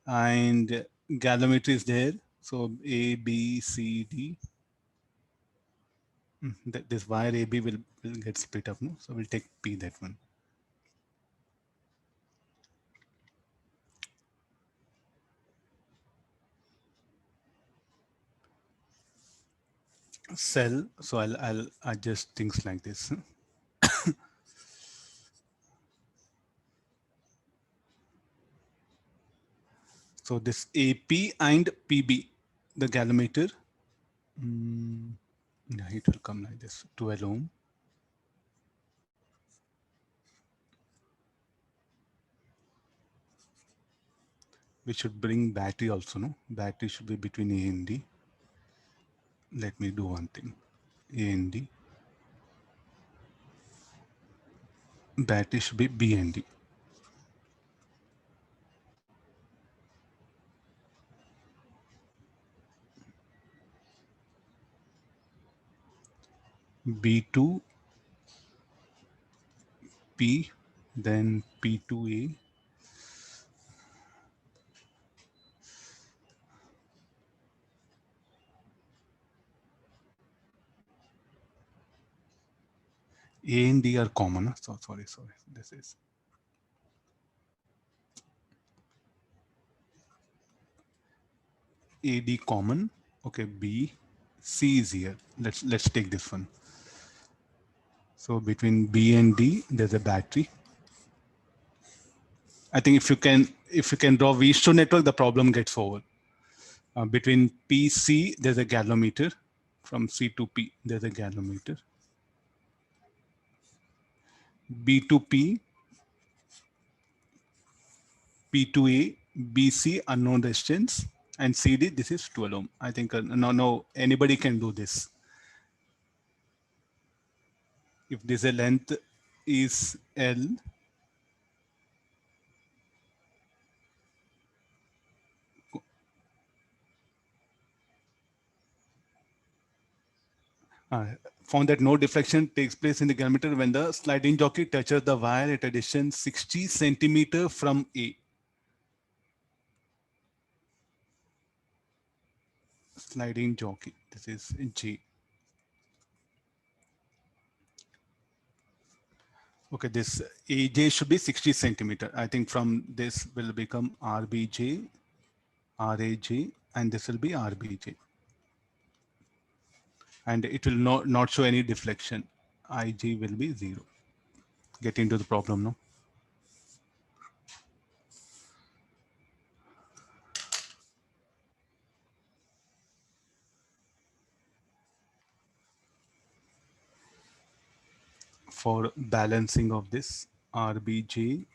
and galvanometer is there. So A, B, C, D. This wire AB will get split up. No? So we'll take P, that one. Cell. So I'll adjust things like this. So this AP and PB, the galvanometer, it will come like this, 12 ohm. We should bring battery also, no? Battery should be between A and D. Let me do one thing. A and D. Battery should be B and D. B2, P, then P2A. A and D are common. So sorry. This is AD common. Okay, B, C is here. Let's take this one. So between B and D, there's a battery. I think if you can draw V2 network, the problem gets over. Between P, C, there's a galvanometer. From C to P, there's a galvanometer. B to P, P to A, BC, unknown resistance, and CD, this is 12 ohm. I think no, anybody can do this. If this a length is L, found that no deflection takes place in the galvanometer when the sliding jockey touches the wire at a distance 60 centimeter from A. Sliding jockey, this is G. Okay, this AJ should be 60 centimeter. I think from this will become RBJ, RAJ, and this will be RBJ. And it will not show any deflection. IG will be 0. Get into the problem now. For balancing of this, RBJ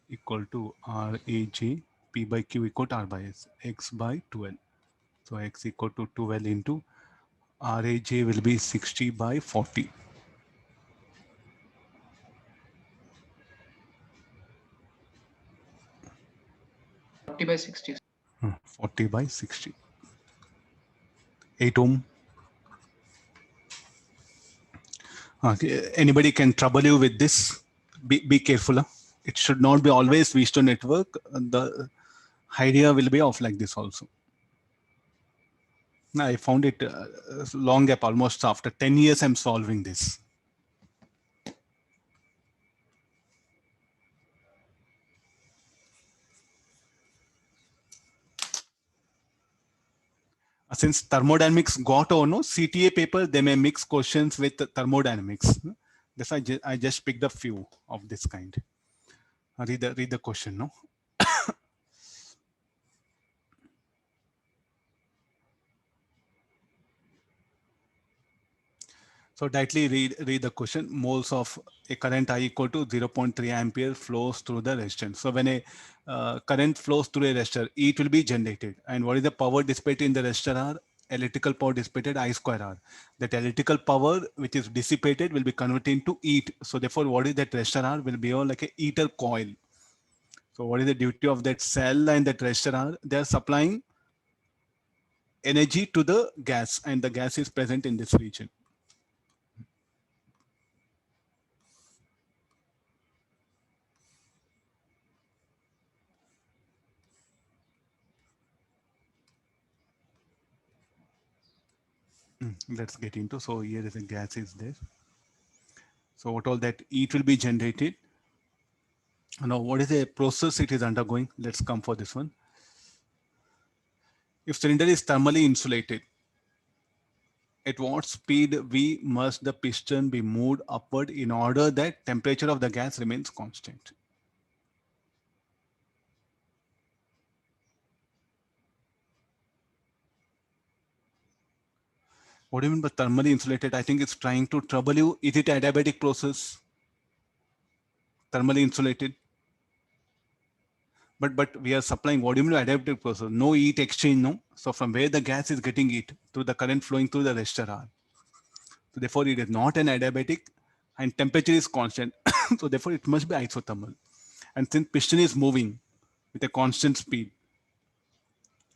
equal to RAJ, P by Q equal to R by S, X by 12. So X equal to 12 into RAJ will be 60 by 40. 40 by 60. 40 by 60. 8 ohm. Anybody can trouble you with this. Be careful. Huh? It should not be always V2 network. The idea will be off like this also. I found it long gap, almost after 10 years I'm solving this. Since thermodynamics got on, no, CTA paper, they may mix questions with thermodynamics. That's why I just picked a few of this kind. Read the question, no? So directly read the question. Moles of a current I equal to 0.3 ampere flows through the resistor. So when a current flows through a resistor, it will be generated. And what is the power dissipated in the resistor R? Electrical power dissipated I square R. That electrical power which is dissipated will be converted into heat. So therefore, what is that resistor R will be all like a heater coil. So what is the duty of that cell and that resistor R? They are supplying energy to the gas, and the gas is present in this region. Let's get into. So here is a gas is there. So what all that heat will be generated. Now what is the process it is undergoing? Let's come for this one. If cylinder is thermally insulated, at what speed V must the piston be moved upward in order that temperature of the gas remains constant? What do you mean by thermally insulated? I think it's trying to trouble you. Is it adiabatic process? Thermally insulated? But we are supplying, what do you mean by adiabatic process? No heat exchange, no? So from where the gas is getting heat? Through the current flowing through the resistor R. So therefore it is not an adiabatic and temperature is constant. So therefore it must be isothermal. And since piston is moving with a constant speed,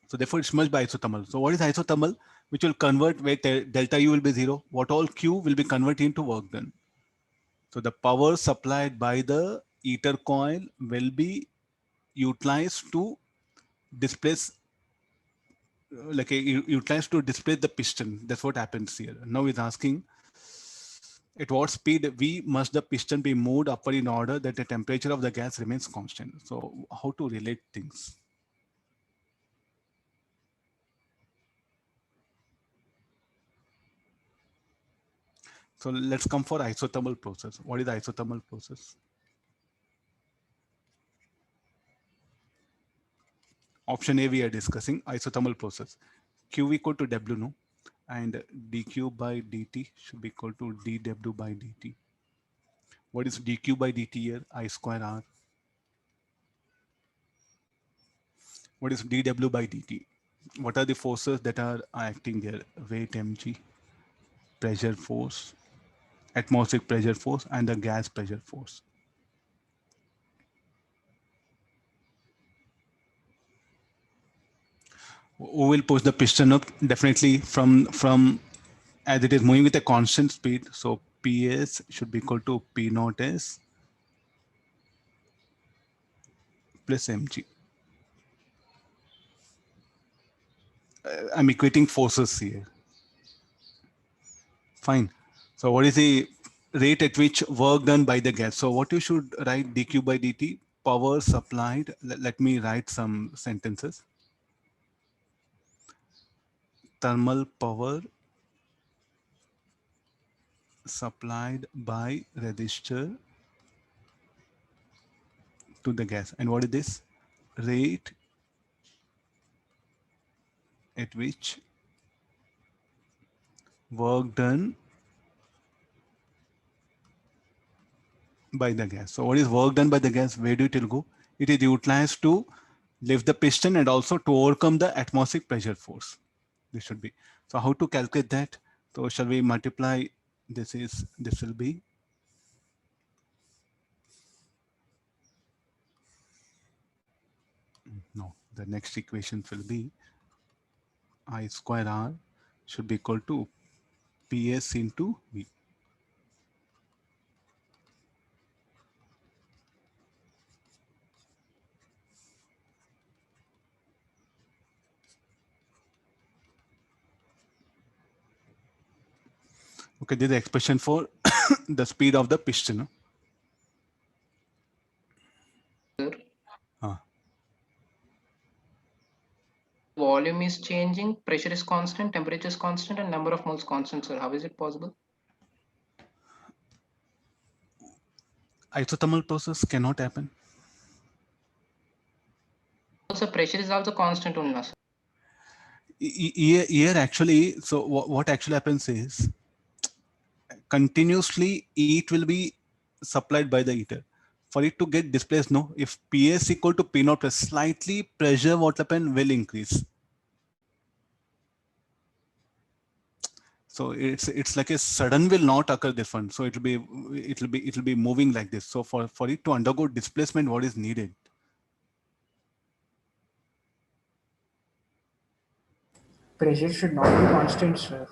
so therefore it must be isothermal. So what is isothermal? Which will convert where delta U will be 0. What all Q will be converted into work done. So the power supplied by the heater coil will be utilized to displace utilized to displace the piston. That's what happens here. Now he's asking At what speed V must the piston be moved upward in order that the temperature of the gas remains constant? So how to relate things? So let's come for isothermal process. What is the isothermal process? Option A, we are discussing isothermal process. Q equal to W, no? And dQ by dt should be equal to dW by dt. What is dQ by dt here? I square R. What is dW by dt? What are the forces that are acting there? Weight mg, pressure force, atmospheric pressure force, and the gas pressure force. Who will push the piston up? Definitely from as it is moving with a constant speed. So PS should be equal to P naught S plus mg. I'm equating forces here. Fine. So what is the rate at which work done by the gas? So what you should write dQ by dt, power supplied. Let me write some sentences. Thermal power supplied by resistor to the gas. And what is this? Rate at which work done by the gas. So what is work done by the gas? Where do it will go? It is utilized to lift the piston and also to overcome the atmospheric pressure force. This should be. So how to calculate that? So shall we multiply? This will be no. The next equation will be I square R should be equal to PS into V. Okay, this is the expression for the speed of the piston. Sir, Ah. volume is changing, pressure is constant, temperature is constant, and number of moles constant, sir. How is it possible? Isothermal process cannot happen. Also, pressure is also constant only, sir. Here actually, so what actually happens is continuously heat will be supplied by the heater. For it to get displaced, no, if PS equal to P naught plus slightly pressure what happen will increase. So it's like a sudden will not occur this one. So it'll be moving like this. So for it to undergo displacement, what is needed? Pressure should not be constant, sir.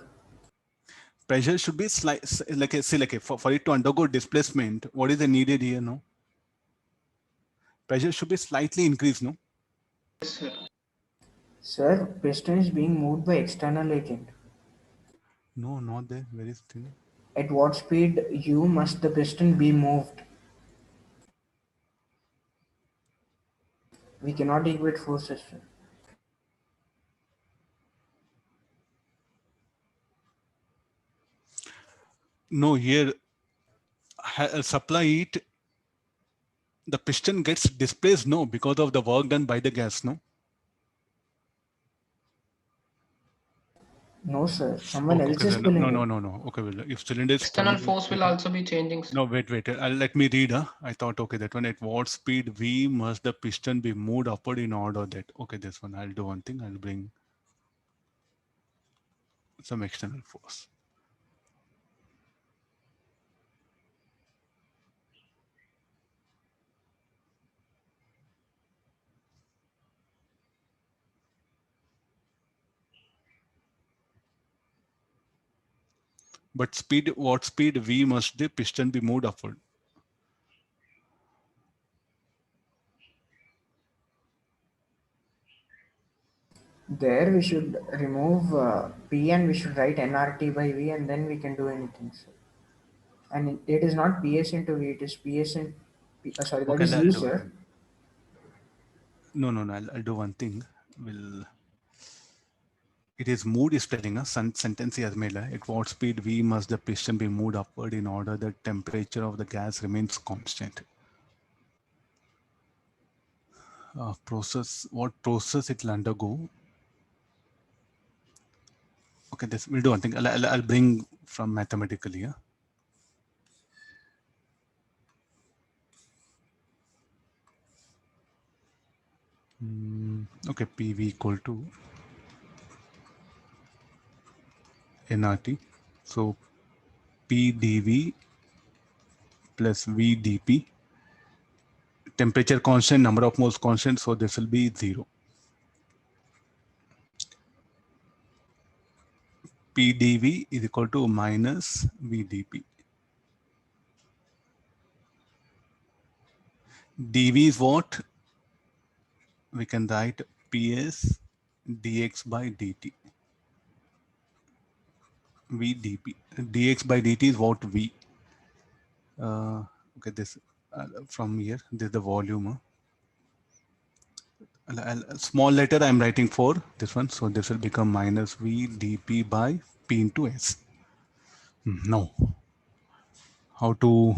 Pressure should be for it to undergo displacement, what is the needed here? No, pressure should be slightly increased. No, Yes, sir. Sir, piston is being moved by external agent. no, not there. Where is the At what speed U must the piston be moved? We cannot equate forces, sir. no here supply heat, the piston gets displaced, no, because of the work done by the gas. No, No, sir. Someone else okay, is sir. pulling No, it. no, no, no. Okay, well, if cylinder is External turning, force will also be changing, sir. no, wait. Let me read. I thought, okay, that one. At what speed V must the piston be moved upward in order that? Okay, this one. I'll do one thing. I'll bring some external force. But what speed V must the piston be moved upward? There we should remove P and we should write nRT by V and then we can do anything, sir. And it is not PS into V, it is PS in, sorry, that Okay, is I'll U, do one sir. thing. No, I'll do one thing. It is mood is telling us sentence he has made. At what speed V must the piston be moved upward in order the temperature of the gas remains constant. What process it will undergo. Okay, this we'll do one thing. I'll bring from mathematically. Yeah. Okay, PV equal to nRT. So P dV plus V dP. Temperature constant, number of moles constant. So this will be 0. P dV is equal to minus V dP. dV is what? We can write PS dx by dt. V dP. dx by dt is what? V. Okay, this from here, this is the volume. Small letter I'm writing for this one. So this will become minus V dP by P into S. No. How to?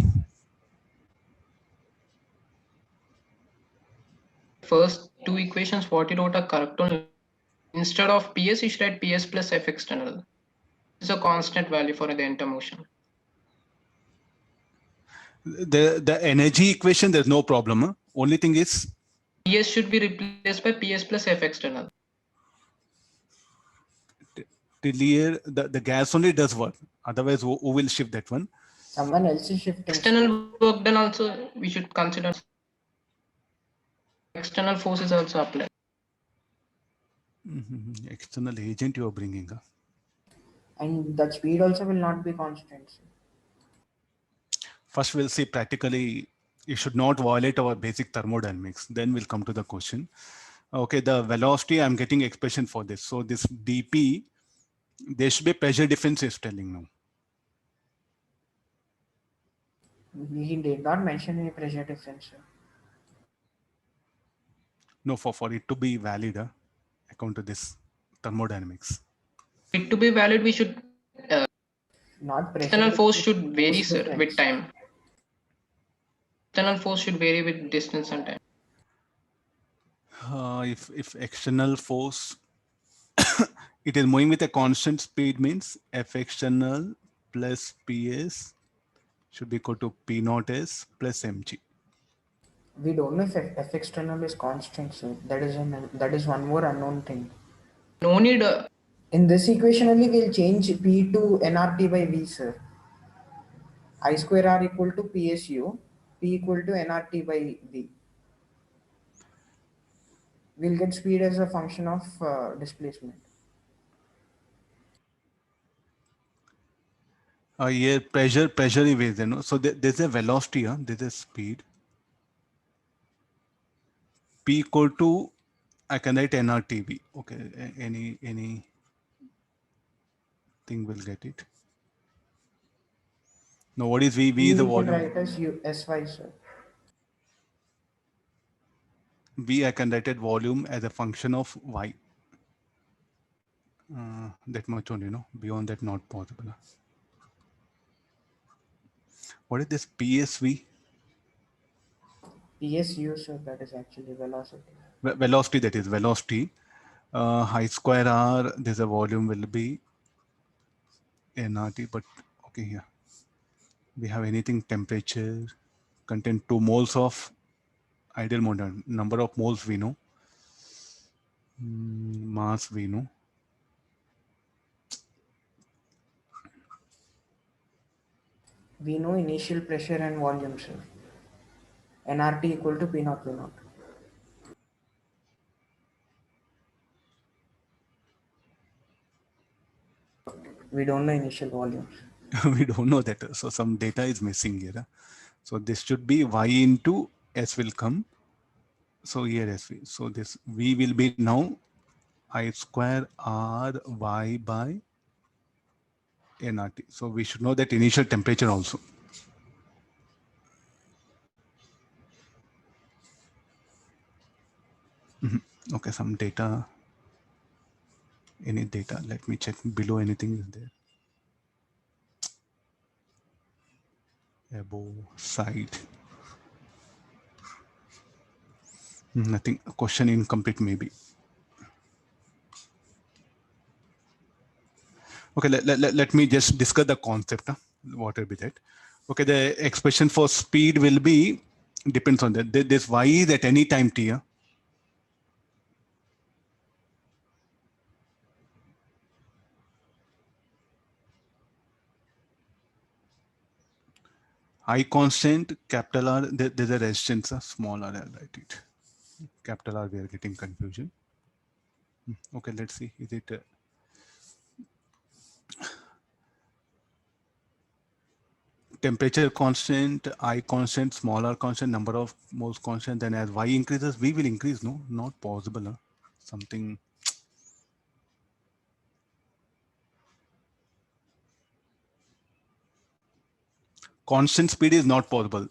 First two equations, what you wrote are correct only. Instead of PS, you should write PS plus F external. It's a constant value for the enter motion. The energy equation, there's no problem. Only thing is PS should be replaced by PS plus F external. till here the gas only does work. Otherwise, who will shift that one? Someone else is shifting. External work done also we should consider. External forces also apply. External agent you are bringing. And that speed also will not be constant. First, we'll see practically. You should not violate our basic thermodynamics. Then we'll come to the question. Okay, the velocity, I'm getting expression for this. So this dP, there should be pressure difference is telling now. He did not mention any pressure difference, sir. No, for it to be valid, according to this thermodynamics. It to be valid, we should Not pressure. external force should vary, force sir, difference. with time. External force should vary with distance and time. If external force, it is moving with a constant speed means F external plus PS should be equal to P naught S plus mg. We don't know if F external is constant, sir. That is one more unknown thing. No need. In this equation only, we'll change P to nRT by V, sir. I square R equal to PSU, P equal to nRT by V. We'll get speed as a function of displacement. Here pressure is, so there's a velocity, there's a speed. P equal to, I can write nRTV. Okay, any thing will get it. Now what is V? V is the volume. Write as SY, sir. V, I can write it volume as a function of Y. That much only, beyond that not possible. What is this PSV? PSU, sir, that is actually velocity. Velocity, that is velocity. I square R, there's a volume will be nRT, but okay, here. We have anything temperature, contain 2 moles of ideal mode, number of moles we know. Mass we know. We know initial pressure and volume, sir. nRT equal to P naught P naught. We don't know initial volumes. We don't know that. So some data is missing here. So this should be Y into S will come. So here SV. So this V will be now I square R Y by nRT. So we should know that initial temperature also. Okay, some data. Any data? Let me check below. Anything is there? Above, side. Nothing. Question incomplete maybe. Okay, let me just discuss the concept. Huh? What will be that? Okay, the expression for speed will be depends on that. This y is at any time t. Huh? I constant, capital R, there's a resistance, small r, I'll write it. Capital R, we are getting confusion. Okay, let's see. Is it temperature constant, I constant, smaller constant, number of moles constant, then as y increases, v will increase, no? Not possible. Huh? Something. Constant speed is not possible.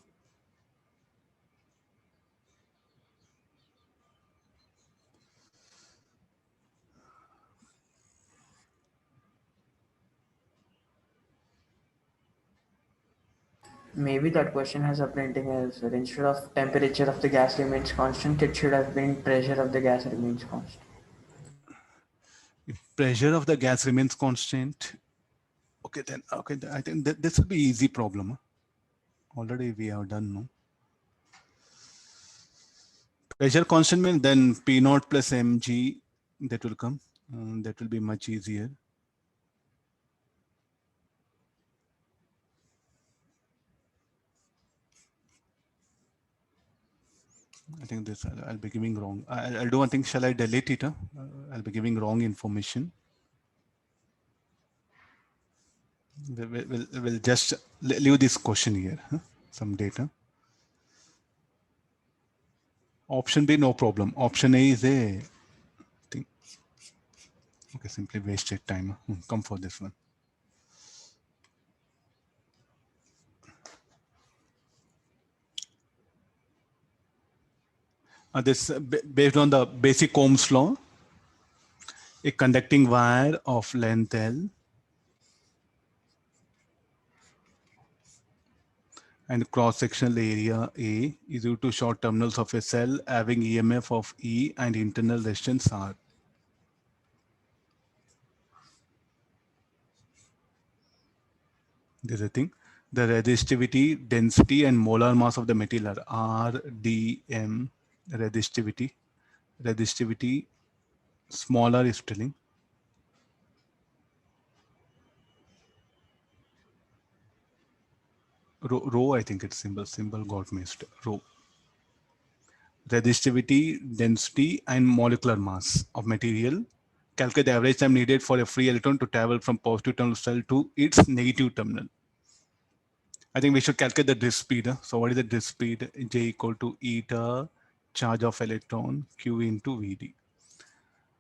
Maybe that question has a printing as instead of temperature of the gas remains constant, it should have been pressure of the gas remains constant. If pressure of the gas remains constant, okay, then okay, I think that this will be easy problem. Huh? Already we have done, no? Pressure constant means then P naught plus mg that will come. That will be much easier. I think this I'll be giving wrong. I'll do one thing. Shall I delete it? Huh? I'll be giving wrong information. We'll just leave this question here. Huh? Some data. Option B, no problem. Option A is a thing. Okay, simply wasted time. Come for this one. This based on the basic Ohm's law, a conducting wire of length L and cross-sectional area A is due to short terminals of a cell having EMF of E and internal resistance R. This is the thing. The resistivity, density, and molar mass of the material are R, D, M. Resistivity, smaller is telling. Rho, I think it's symbol got missed. Rho. Resistivity, density, and molecular mass of material. Calculate the average time needed for a free electron to travel from positive terminal cell to its negative terminal. I think we should calculate the drift speed. So what is the drift speed? J equal to eta charge of electron Q into Vd.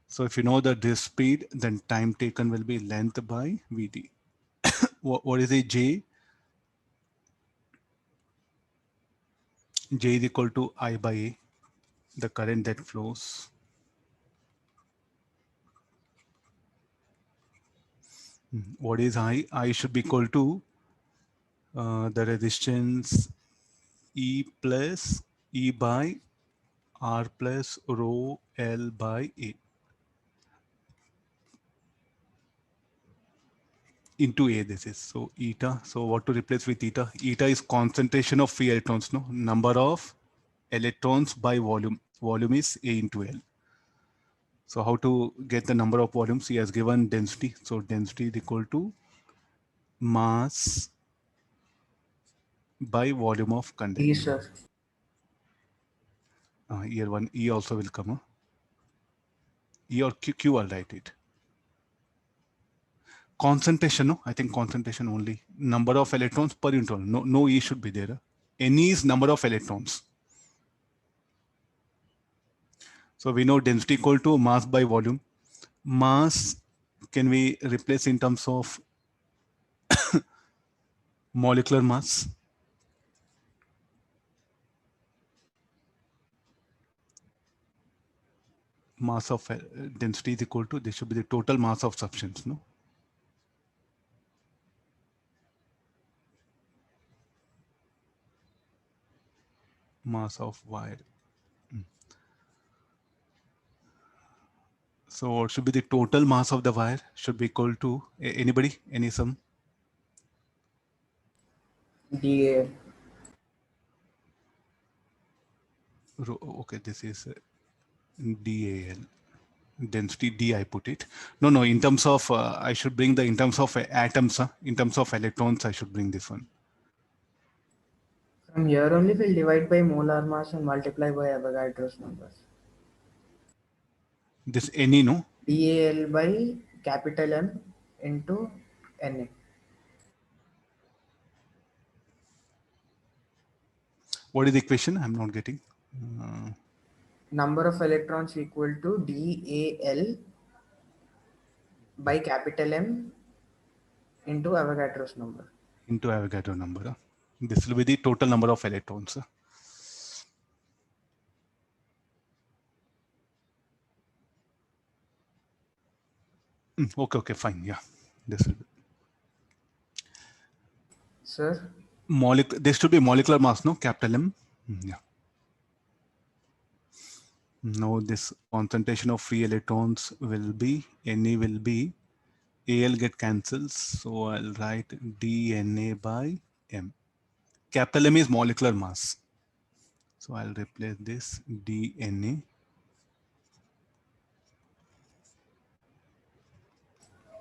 So if you know the drift speed, then time taken will be length by Vd. What is a J? J is equal to I by A, the current that flows. What is I? I should be equal to the resistance E plus E by R plus rho L by A into A. This is so eta. So what to replace with eta? Eta is concentration of free electrons, no? Number of electrons by volume. Volume is A into L. So how to get the number of volumes? He has given density. So density is equal to mass by volume of conductor. Yes, sir. Here one E also will come. E or Q, I'll write it. Concentration, no? I think concentration only. Number of electrons per unit. No E should be there. N is number of electrons. So we know density equal to mass by volume. Mass can we replace in terms of molecular mass? mass of density is equal to, this should be the total mass of substance, no? Mass of wire. So what should be the total mass of the wire? Should be equal to, anybody, any sum? DAL. Okay, this is DAL. Density D, I put it. No, in terms of, I should bring the, in terms of atoms, in terms of electrons, I should bring this one. From here only we'll divide by molar mass and multiply by Avogadro's numbers. This Ne, no? DAL by capital M into Na. What is the equation? I'm not getting. Number of electrons equal to DAL by capital M into Avogadro's number. Into Avogadro number. This will be the total number of electrons. Okay, fine. Yeah, this will be. Sir? This should be molecular mass, no? Capital M. Yeah. Now this concentration of free electrons will be, Ne will be, Al get cancels. So I'll write dNA by M. Capital M is molecular mass. So I'll replace this dNA.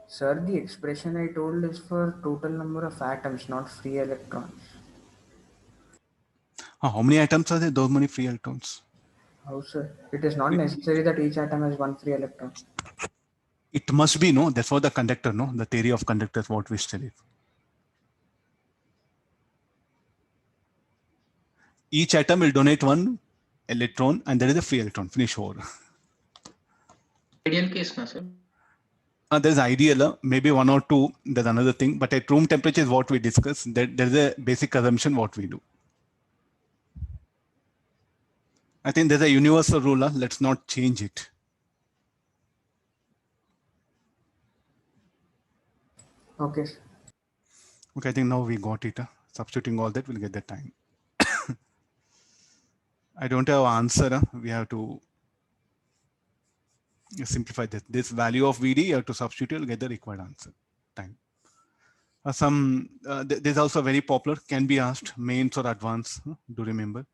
Sir, the expression I told is for total number of atoms, not free electrons. How many atoms are there? Those many free electrons. How, sir? It is not necessary that each atom has one free electron. It must be, no? That's what the conductor, no? The theory of conductors, what we studied. Each atom will donate one electron and there is a free electron. Finish over. Ideal case, na sir. There's ideal, maybe one or two, there's another thing, but at room temperature is what we discuss. There's a basic assumption what we do. I think there's a universal rule, let's not change it. Okay. Okay, I think now we got it. Substituting all that, we'll get the time. I don't have an answer. We have to simplify this. This value of VD, you have to substitute, you'll get the required answer. Time. There's also very popular, can be asked, mains or advanced. Do remember.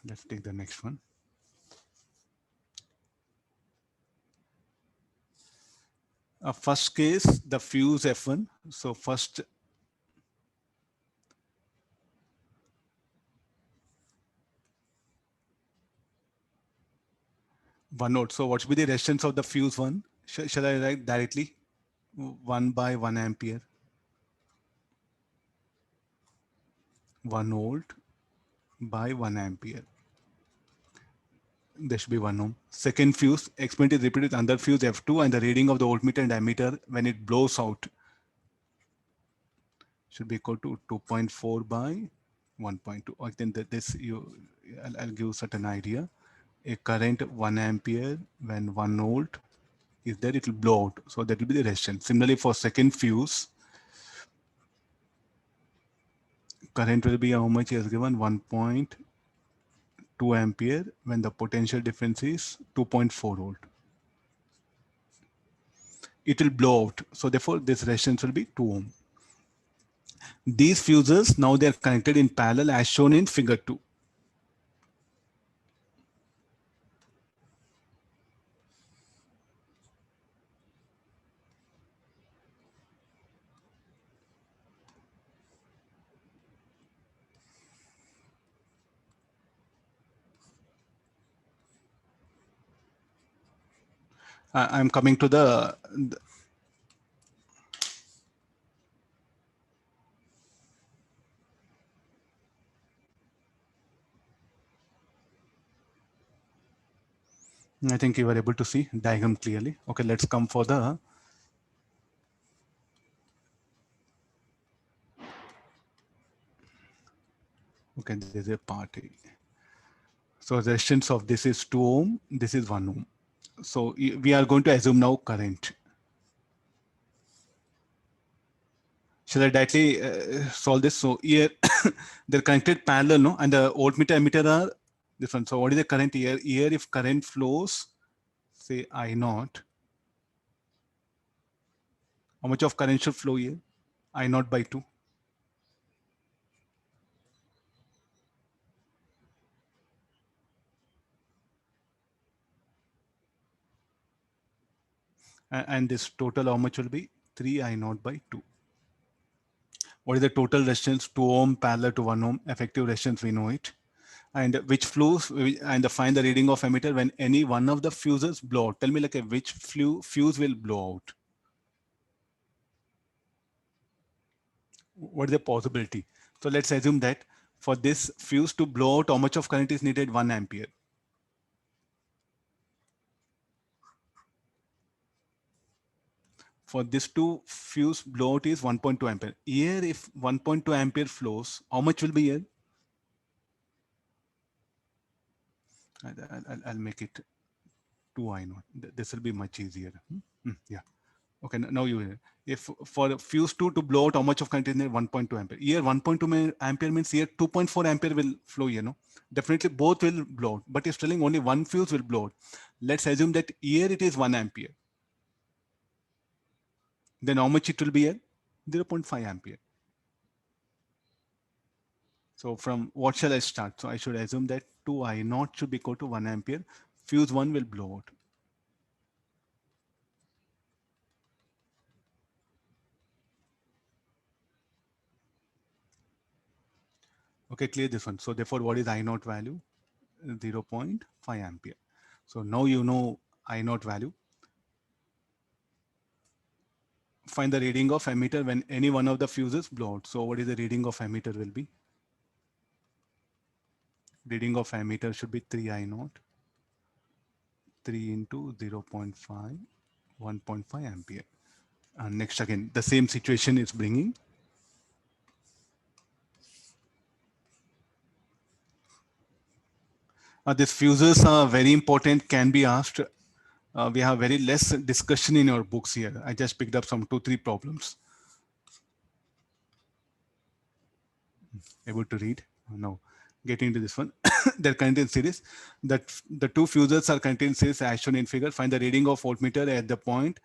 Let's take the next one. First case, the fuse F1. So first, one node. So what should be the resistance of the fuse one? Shall I write directly? 1 by 1 ampere. 1 volt by 1 ampere. There should be 1 ohm. Second fuse, experiment is repeated with another fuse F2 and the reading of the voltmeter and ammeter when it blows out should be equal to 2.4 by 1.2. I think that this, I'll give certain idea. A current 1 ampere when 1 volt is there, it will blow out. So that will be the resistance. Similarly, for second fuse, current will be how much is given? 1.2 ampere when the potential difference is 2.4 volt. It will blow out. So therefore, this resistance will be 2 ohm. These fuses, now they are connected in parallel as shown in figure 2. I'm coming to the I think you were able to see diagram clearly. Okay, let's come for the Okay, there's a part A. So resistance of this is 2 ohm, this is 1 ohm. So we are going to assume now current. Shall I directly solve this? So here they're connected parallel, no? And the voltmeter emitter are this one. So what is the current here? Here if current flows, say I naught, how much of current should flow here? I naught by 2. And this total how much will be? 3 I naught by 2. What is the total resistance? 2 ohm parallel to 1 ohm. Effective resistance, we know it. And which flows, and find the reading of emitter when any one of the fuses blow out. Tell me like which fuse will blow out. What is the possibility? So let's assume that for this fuse to blow out, how much of current is needed? 1 ampere. For this to fuse blow out is 1.2 ampere. Here, if 1.2 ampere flows, how much will be here? I'll make it 2 I naught. This will be much easier. Yeah. Okay, now you, if for fuse 2 to blow out, how much of current is needed? 1.2 ampere. Here 1.2 ampere means here 2.4 ampere will flow, Definitely both will blow out, but it's telling only one fuse will blow out. Let's assume that here it is 1 ampere. Then how much it will be here? 0.5 ampere. So from what shall I start? So I should assume that 2 I naught should be equal to 1 ampere. Fuse 1 will blow out. Okay, clear this one. So therefore, what is I naught value? 0.5 ampere. So now you know I naught value. Find the reading of emitter when any one of the fuses blow out. So what is the reading of emitter will be? Reading of emitter should be 3 I naught. 3 into 0.5, 1.5 ampere. And next again, the same situation is bringing. These fuses are very important, can be asked. We have very less discussion in your books here. I just picked up some 2-3 problems. Able to read? No. Getting into this one. They're connected in series. That the two fuses are connected in series as shown in figure. Find the reading of voltmeter at the point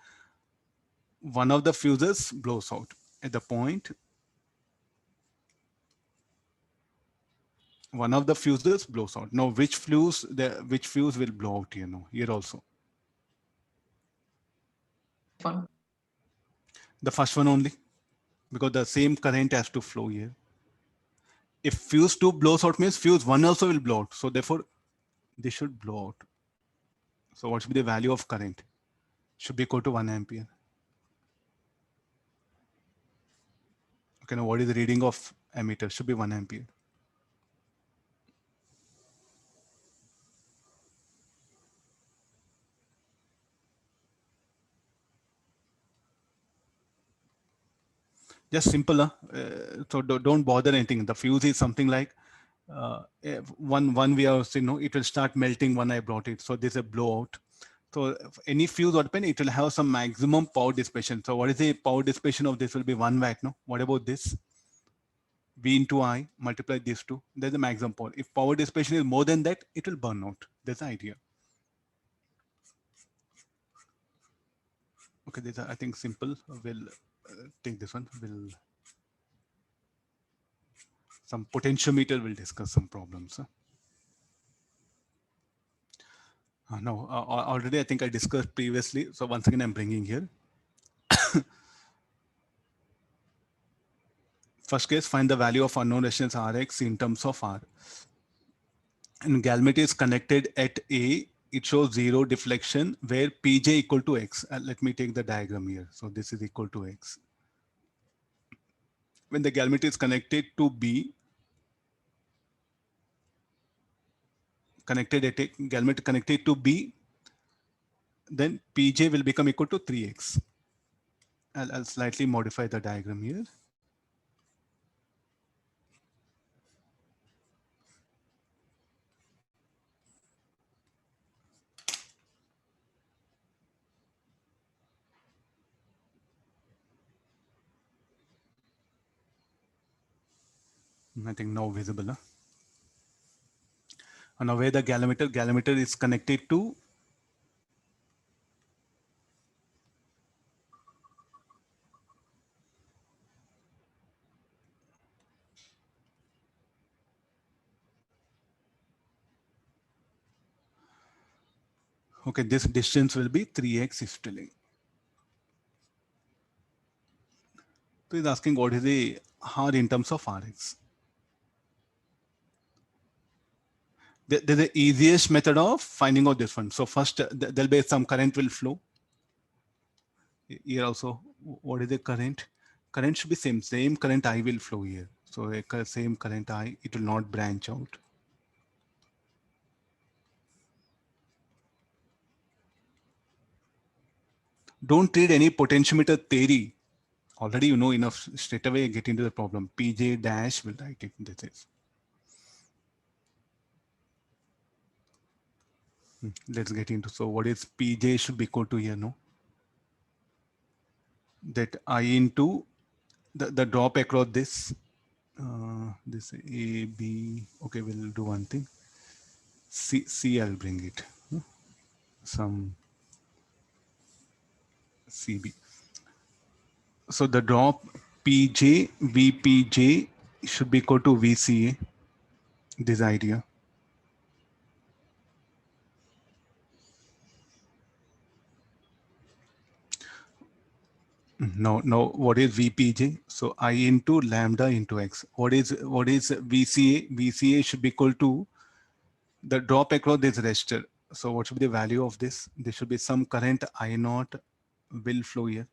one of the fuses blows out. At the point one of the fuses blows out. Now which fuse will blow out, here also? Fun. The first one only, because the same current has to flow here. If fuse 2 blows out means fuse 1 also will blow out. So therefore they should blow out. So what should be the value of current? Should be equal to 1 ampere. Okay, now what is the reading of emitter? Should be 1 ampere. Just simple. So don't bother anything. The fuse is something like one we are saying, it will start melting when I brought it. So there's a blowout. So any fuse open, it will have some maximum power dissipation. So what is the power dissipation of this will be 1 watt. No, what about this? V into I multiply these two. There's a maximum power. If power dissipation is more than that, it will burn out. That's the idea. Okay, this I think simple. We'll take this one. We'll some potentiometer. We'll discuss some problems. No, already I think I discussed previously. So once again, I'm bringing here. First case, find the value of unknown resistance Rx in terms of R. And galmet is connected at A. It shows 0 deflection where Pj equal to X. Let me take the diagram here. So this is equal to X. When the galmet is connected to B, galmet connected to B, then Pj will become equal to 3X. I'll slightly modify the diagram here. I think now visible. Huh? And now where the galvanometer is connected to okay, this distance will be 3x is telling. So he's asking what is the R in terms of Rx. The easiest method of finding out this one. So first there'll be some current will flow. Here also, what is the current? Current should be same current I will flow here. So same current I, it will not branch out. Don't read any potentiometer theory. Already you know enough, straight away get into the problem. Pj dash will write it, this is. Let's get into, so what is Pj should be equal to here, no? That I into the drop across this, this A, B, okay, we'll do one thing. C I'll bring it, some CB. So the drop Pj, Vpj should be equal to Vca, this idea. No, what is Vpj? So I into lambda into x. What is Vca? Vca should be equal to the drop across this resistor. So what should be the value of this? There should be some current I naught will flow here.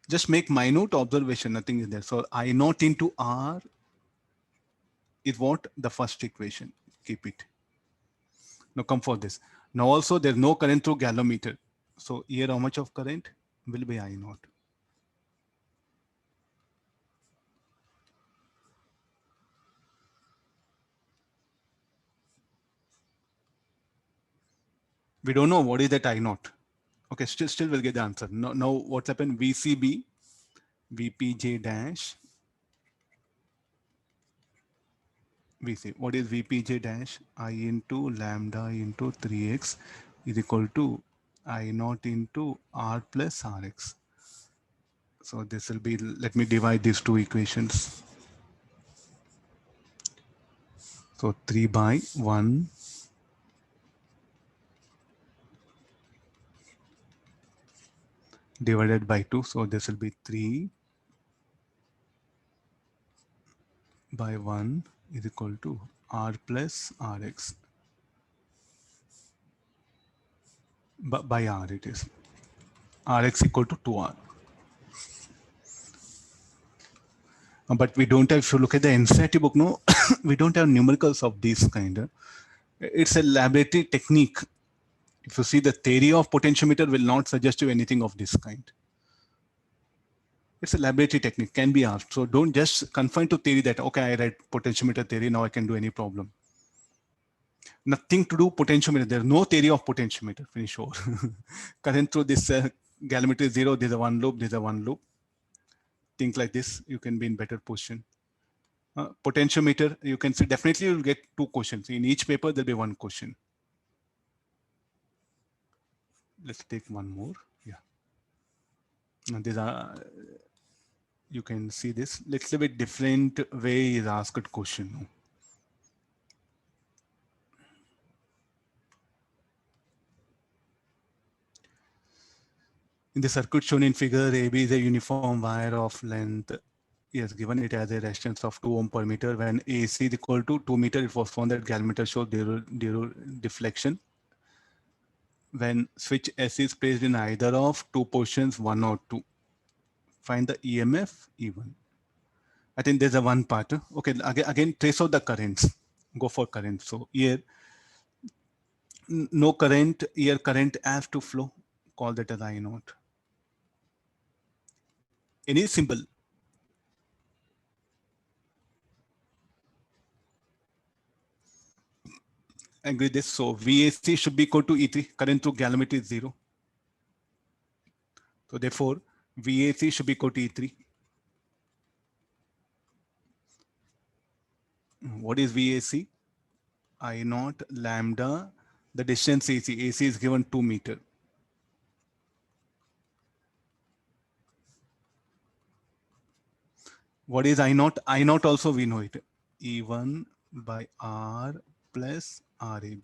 Just make minute observation, nothing is there. So I naught into R is what? The first equation. Keep it. Now come for this. Now also there's no current through galvanometer. So here how much of current will be I naught? We don't know what is that I naught. Okay, still we'll get the answer. Now what's happened? VCB, VPJ dash, VC. What is VPJ dash? I into lambda into 3x is equal to I naught into R plus Rx. So this will be, let me divide these two equations. So 3 by 1 divided by 2. So this will be 3 by 1 is equal to R plus Rx. By R it is. Rx equal to 2R. But we don't have, if you look at the NCERT book, no, we don't have numericals of this kind. It's a laboratory technique. If you see, the theory of potentiometer will not suggest you anything of this kind. It's a laboratory technique, can be asked. So don't just confine to theory that, okay, I read potentiometer theory, now I can do any problem. Nothing to do potentiometer. There's no theory of potentiometer, finish over. Current through this galvanometer is 0, there's a one loop, there's a one loop. Things like this, you can be in better position. Potentiometer, you can see definitely you'll get 2 questions. In each paper, there'll be 1 question. Let's take one more. Yeah. And these are, you can see this. Let's a bit different way is asked question. In the circuit shown in figure, AB is a uniform wire of length. Yes, given it as a resistance of 2 ohm per meter. When AC is equal to 2 meter, it was found that galvanometer shows zero deflection. When switch S is placed in either of 2 positions, 1 or 2, find the EMF E1. I think there's a one part. Okay, again trace out the currents. Go for current. So here, no current. Here current has to flow. Call that as I naught. Any symbol. Agree this. So VAC should be equal to E3. Current through galvanometer is 0. So therefore, VAC should be equal to E3. What is VAC? I naught lambda, the distance AC. AC is given 2 meter. What is I naught? I naught also we know it. E1 by R plus RAB.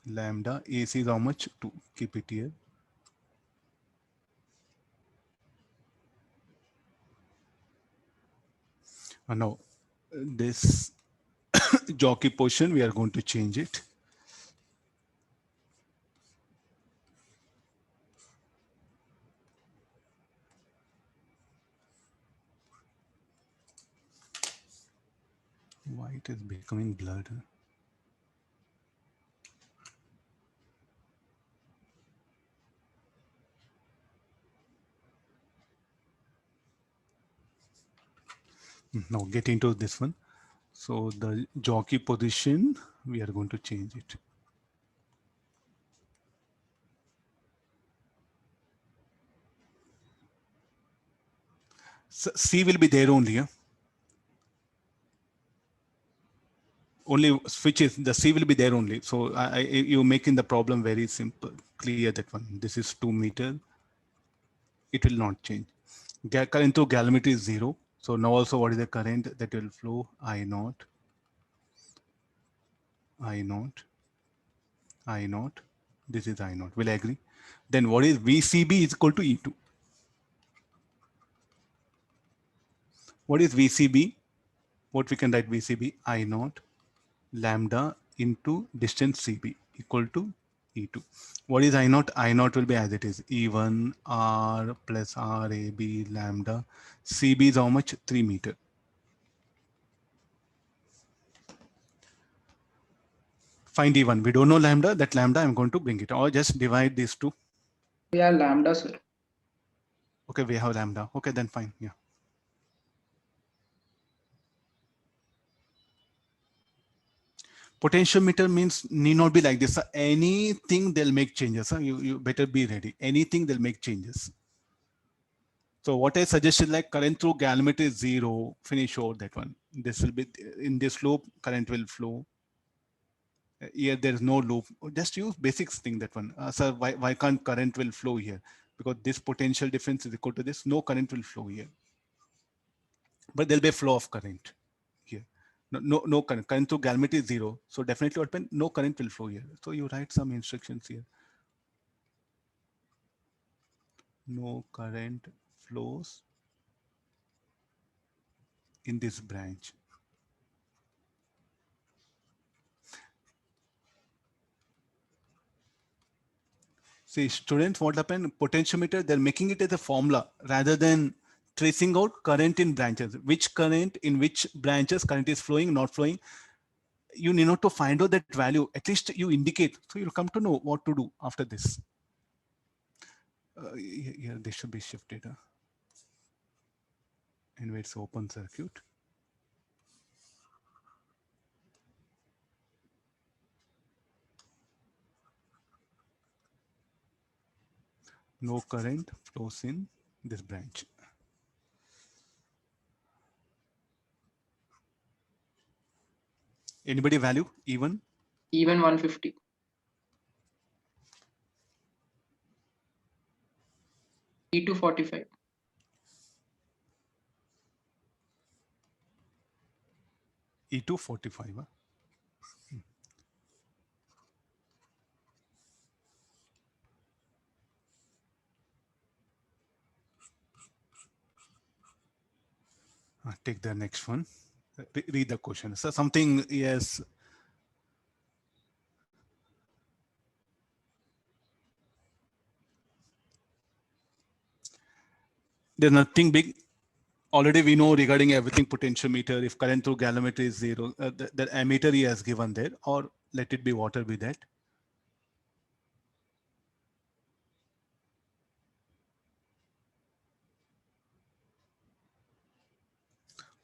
Lambda AC is how much? 2. Keep it here. Now this jockey portion, we are going to change it. Why it is becoming blurred? Now get into this one. So the jockey position, we are going to change it. So C will be there only. Yeah? Only switch is the C will be there only. So you making the problem very simple. Clear that one. This is 2 meter. It will not change. Current through galvanometer is 0. So now also what is the current that will flow? I naught, I naught, I naught. This is I naught. Will I agree? Then what is VCB is equal to E2. What is VCB? What we can write VCB? I naught lambda into distance CB equal to E2. What is I naught? I naught will be as it is. E1 R plus RAB lambda. CB is how much? 3 meter. Find E1. We don't know lambda. That lambda I'm going to bring it. Or just divide these two. We have lambda, sir. Okay, we have lambda. Okay, then fine. Yeah. Potentiometer means need not be like this. Anything they'll make changes. You better be ready. Anything they'll make changes. So what I suggested, like current through galvanometer is 0. Finish over that one. This will be in this loop. Current will flow. Here there is no loop. Just use basics thing that one. Sir, why can't current will flow here? Because this potential difference is equal to this. No current will flow here. But there'll be a flow of current here. No current. Current through galvanometer is 0. So definitely what happen? No current will flow here. So you write some instructions here. No current flows in this branch. See, students, what happened? Potentiometer, they're making it as a formula rather than tracing out current in branches. Which current in which branches current is flowing, not flowing. You need not to find out that value. At least you indicate. So you'll come to know what to do after this. Here, this should be shifted. Anyway, it's open circuit. No current flows in this branch. Anybody value even? Even 150. E245. E245. Huh? Take the next one. Read the question. So something, yes. There's nothing big. Already we know regarding everything potentiometer, if current through galvanometer is 0, the ammeter he has given there, or let it be water be that.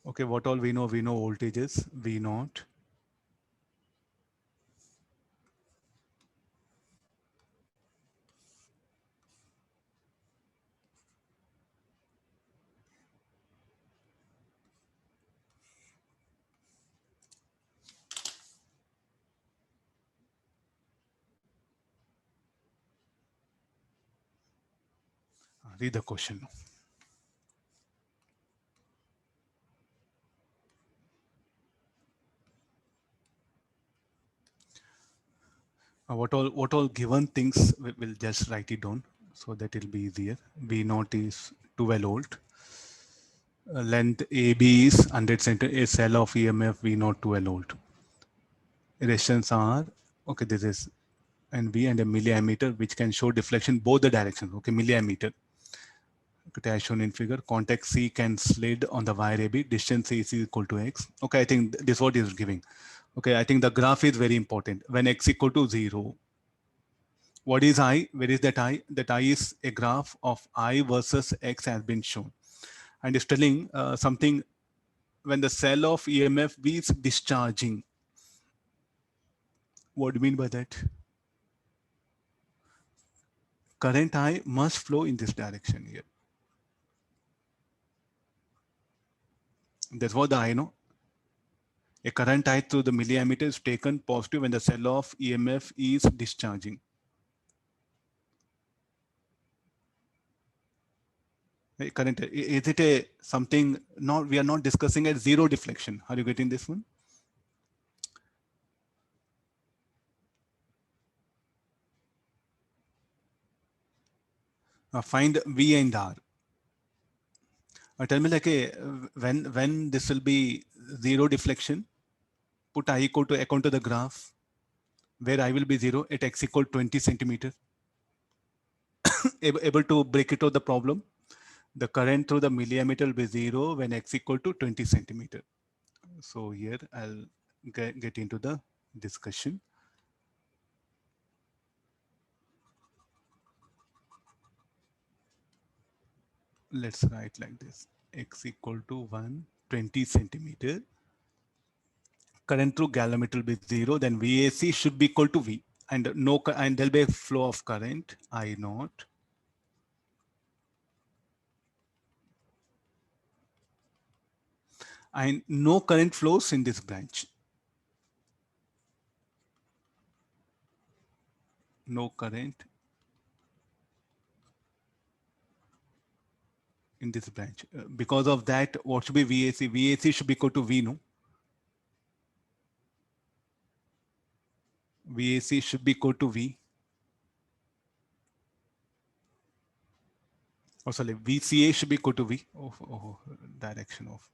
Okay, what all we know voltages, V naught. Read the question. What all given things we'll just write it down so that it'll be easier. V naught is 12 volt. Length AB is 100 centimeter. A cell of EMF V naught 12 volt. Resistance R. Okay, this is NV and a milliammeter, which can show deflection both the directions. Okay, milliammeter. Okay, as shown in figure, contact C can slid on the wire AB. Distance C is equal to X. Okay, I think this is what is giving. Okay, I think the graph is very important. When X equal to 0, what is I? Where is that I? That I is a graph of I versus X has been shown. And it's telling something when the cell of EMF B is discharging. What do you mean by that? Current I must flow in this direction here. That's what the I know. A current I through the milliammeter is taken positive when the cell of EMF is discharging. Current, is it a something? Not, we are not discussing at zero deflection. Are you getting this one? Find V and R. Tell me like when this will be zero deflection. Put I equal to according to the graph where I will be 0 at X equal 20 centimeter. Able to break it out the problem. The current through the milliammeter will be 0 when X equal to 20 centimeter. So here I'll get into the discussion. Let's write like this. X equal to 120 centimeter. Current through galvanometer will be 0. Then VAC should be equal to V. And there'll be a flow of current I naught. And no current flows in this branch. No current in this branch. Because of that, what should be VAC? VAC should be equal to V, no? VAC should be equal to V. Oh, sorry, VCA should be equal to V. Direction of.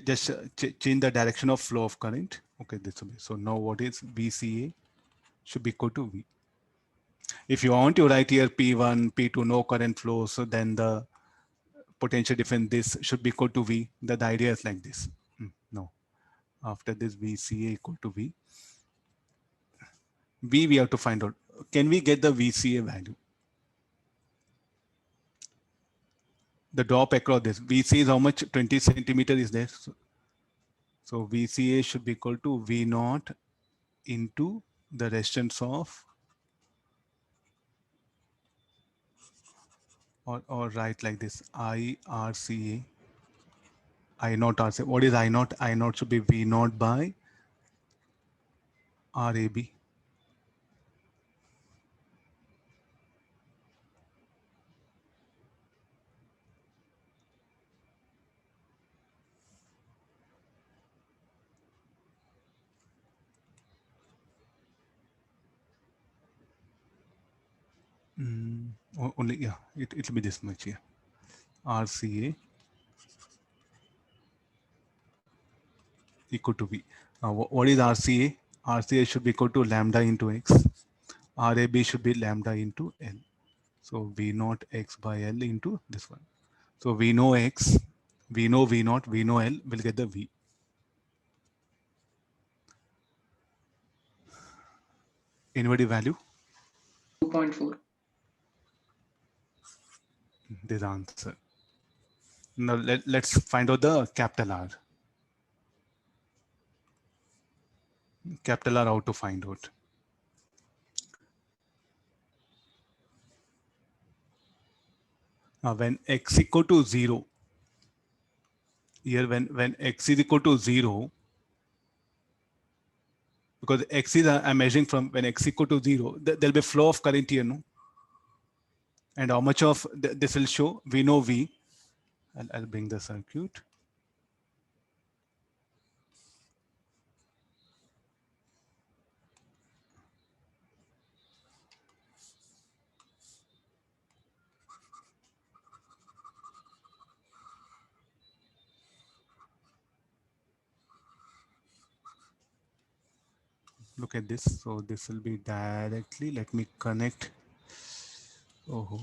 Just change the direction of flow of current. Okay, this will be. So now what is VCA should be equal to V. If you want to write here P1, P2, no current flow, so then the potential difference this should be equal to V. The idea is like this. No. After this VCA equal to V. V we have to find out. Can we get the VCA value? The drop across this. VC is how much? 20 centimeter is there. So VCA should be equal to V naught into the resistance of, or write like this, IRCA, I naught RCA. What is I naught? I naught should be V naught by RAB. Only, yeah, it will be this much here. RCA equal to V. What is RCA? RCA should be equal to lambda into X. RAB should be lambda into L. So V naught X by L into this one. So we know X, we know V naught, we know L, we'll get the V. Anybody value? 2.4. This answer. Now let's find out the capital R. Capital R, how to find out? When X equal to 0, here when X is equal to 0, because X is I'm measuring from when X equal to 0, there'll be flow of current here, no? And how much of this will show? We know V. I'll bring the circuit. Look at this. So this will be directly, let me connect. Oh,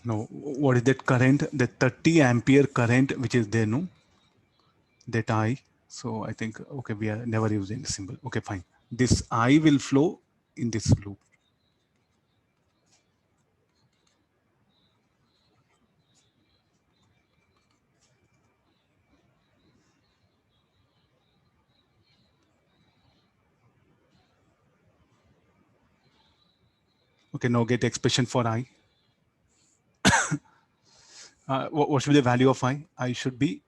no, what is that current? The 30 ampere current, which is there, no? That I. So I think, okay, we are never using the symbol. Okay, fine. This I will flow in this loop. Okay, now get expression for I. What should be the value of I? I should be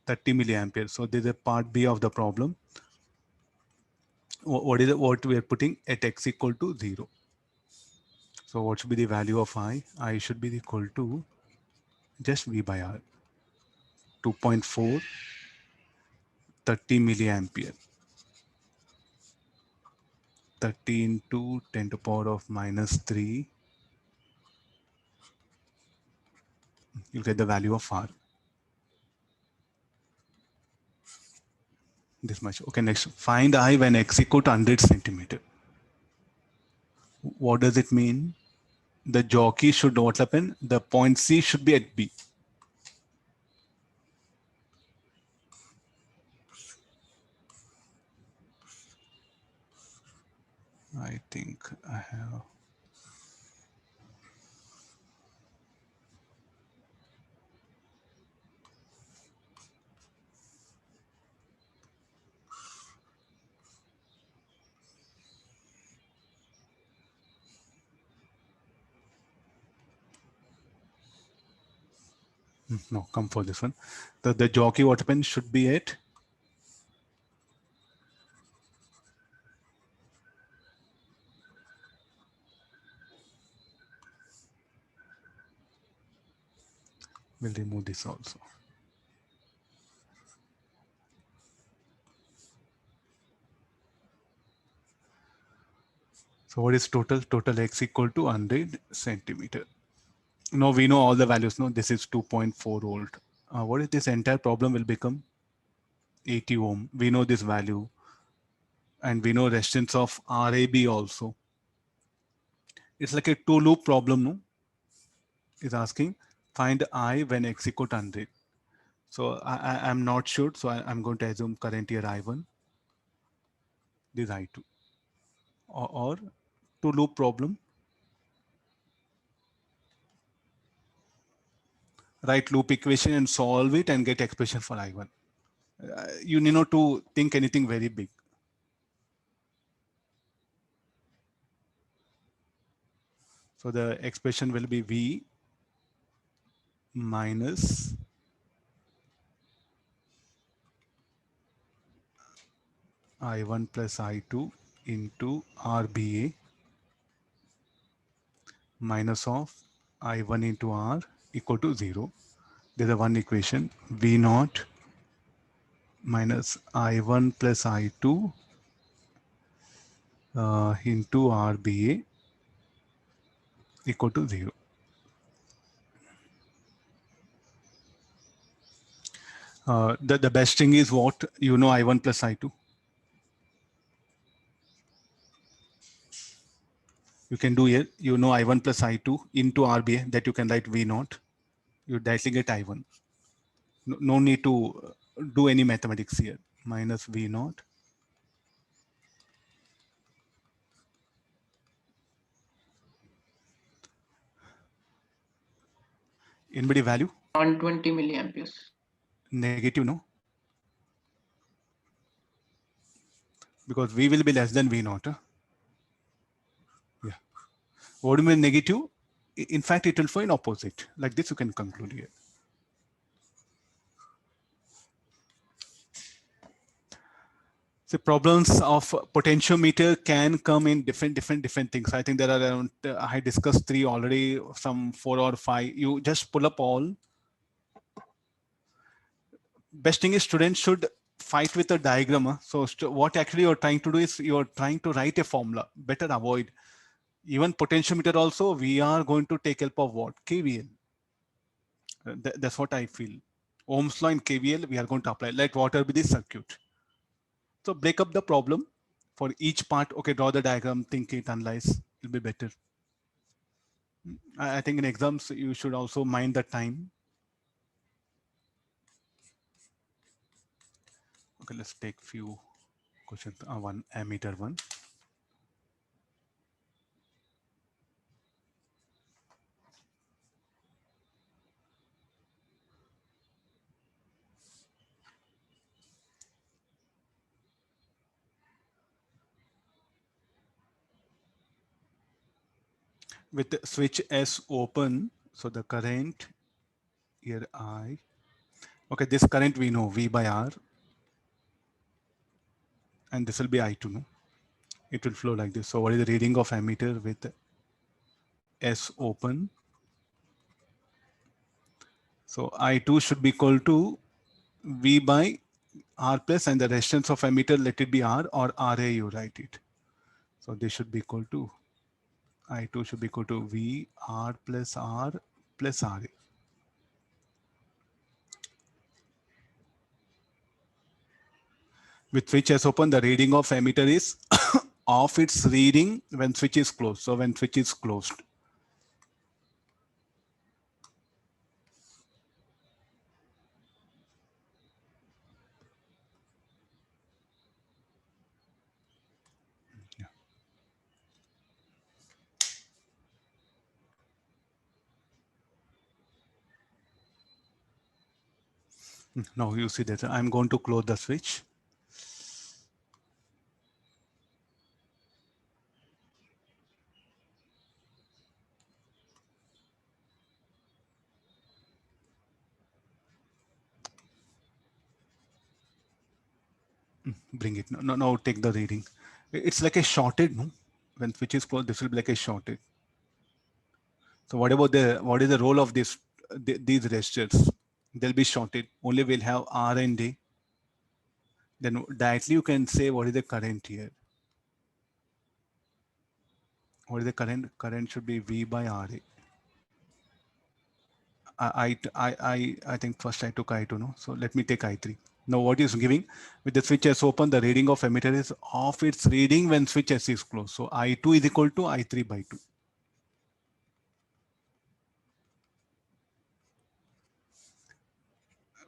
30 milliampere. So this is a part B of the problem. What is it? What we are putting at X equal to 0. So what should be the value of I? I should be equal to just V by R. 2.4, 30 milliampere. 30 into 10 to the power of minus 3. You get the value of R. This much. Okay, next. Find I when X equal to 100 centimeter. What does it mean? The jockey should what happen? The point C should be at B. I think I have. No, come for this one. The jockey what happens should be at we'll remove this also. So what is total? Total X equal to 100 centimeter. Now we know all the values. No, this is 2.4 volt. What is this entire problem will become? 80 ohm. We know this value. And we know resistance of RAB also. It's like a two loop problem, no? It's asking find I when X equal to 100. So I'm not sure. So I'm going to assume current here I1. This I2. Or two loop problem. Write loop equation and solve it and get expression for I1. You need not to think anything very big. So the expression will be V minus I1 plus I2 into RBA minus of I1 into R equal to 0. There's a one equation, V naught minus I1 plus I2 into RBA equal to 0. The best thing is what? You know I1 plus I2. You can do here, you know I1 plus I2 into RBA that you can write V naught. You directly get I1. No need to do any mathematics here. Minus V naught. Anybody value? 120 milliamperes. Negative, no? Because V will be less than V naught. Huh? Yeah. What do you mean negative? in fact, it will flow in opposite. Like this, you can conclude here. The problems of potentiometer can come in different things. I think there are around, I discussed 3 already, some 4 or 5. You just pull up all. Best thing is students should fight with a diagram. So what actually you're trying to do is you're trying to write a formula. Better avoid. Even potentiometer also, we are going to take help of what? KVL. That's what I feel. Ohm's law and KVL, we are going to apply. Let water be the circuit. So break up the problem for each part. Okay, draw the diagram, think it, analyze. It'll be better. I think in exams, you should also mind the time. Okay, let's take few questions. One ammeter one. With the switch S open, so the current here I. Okay, this current we know V by R, and this will be I2. No, it will flow like this. So what is the reading of ammeter with S open? So I2 should be equal to V by R plus, and the resistance of ammeter, let it be R or RA, you write it. So this should be equal to, I2 should be equal to V R plus R plus RA. With switch S open, the reading of ammeter is off its reading when switch is closed. So when switch is closed. Now you see that I'm going to close the switch. Bring it. No, take the reading. It's like a shorted, no? When switch is closed, this will be like a shorted. So what is the role of these resistors? They'll be shorted. Only we'll have R and A. Then directly you can say what is the current here. What is the current? Current should be V by RA. I think first I took I2, no? So let me take I3. Now what is giving? With the switch S open, the reading of ammeter is off its reading when switch S is closed. So I2 is equal to I3 by 2.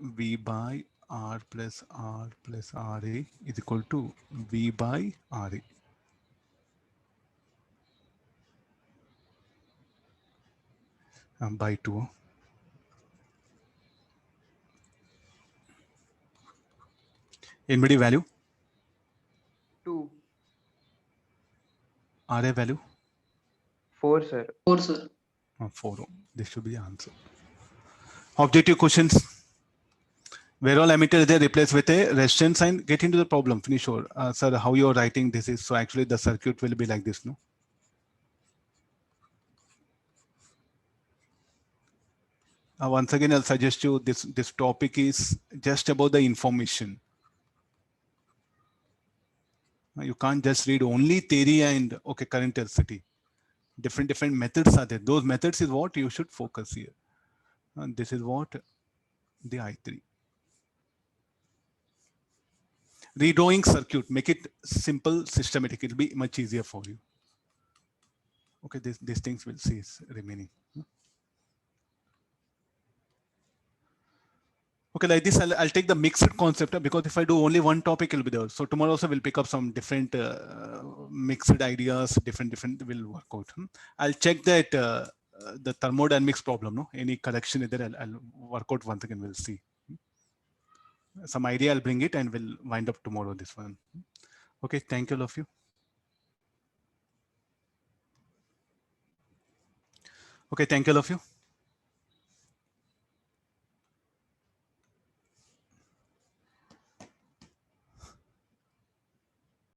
V by R plus RA is equal to V by RA. By 2. Anybody value? 2. RA value? 4, sir. 4, sir. 4. This should be the answer. Objective questions. Where all ammeter is there, replace with a resistance sign. Get into the problem. Finish. Or sir, how you are writing this is, so actually the circuit will be like this, no? Once again, I'll suggest you this topic is just about the information. You can't just read only theory and okay, current density. Different methods are there. Those methods is what you should focus here. And this is what the I3. Redrawing circuit, make it simple, systematic. It'll be much easier for you. Okay, these things will see is remaining. Okay, like this, I'll take the mixed concept because if I do only one topic, it'll be there. So tomorrow also we'll pick up some different mixed ideas, different will work out. I'll check that the thermodynamics problem, no? Any correction there, I'll work out once again, we'll see. Some idea, I'll bring it and we'll wind up tomorrow this one. Okay, thank you all of you. Okay, thank you all of you.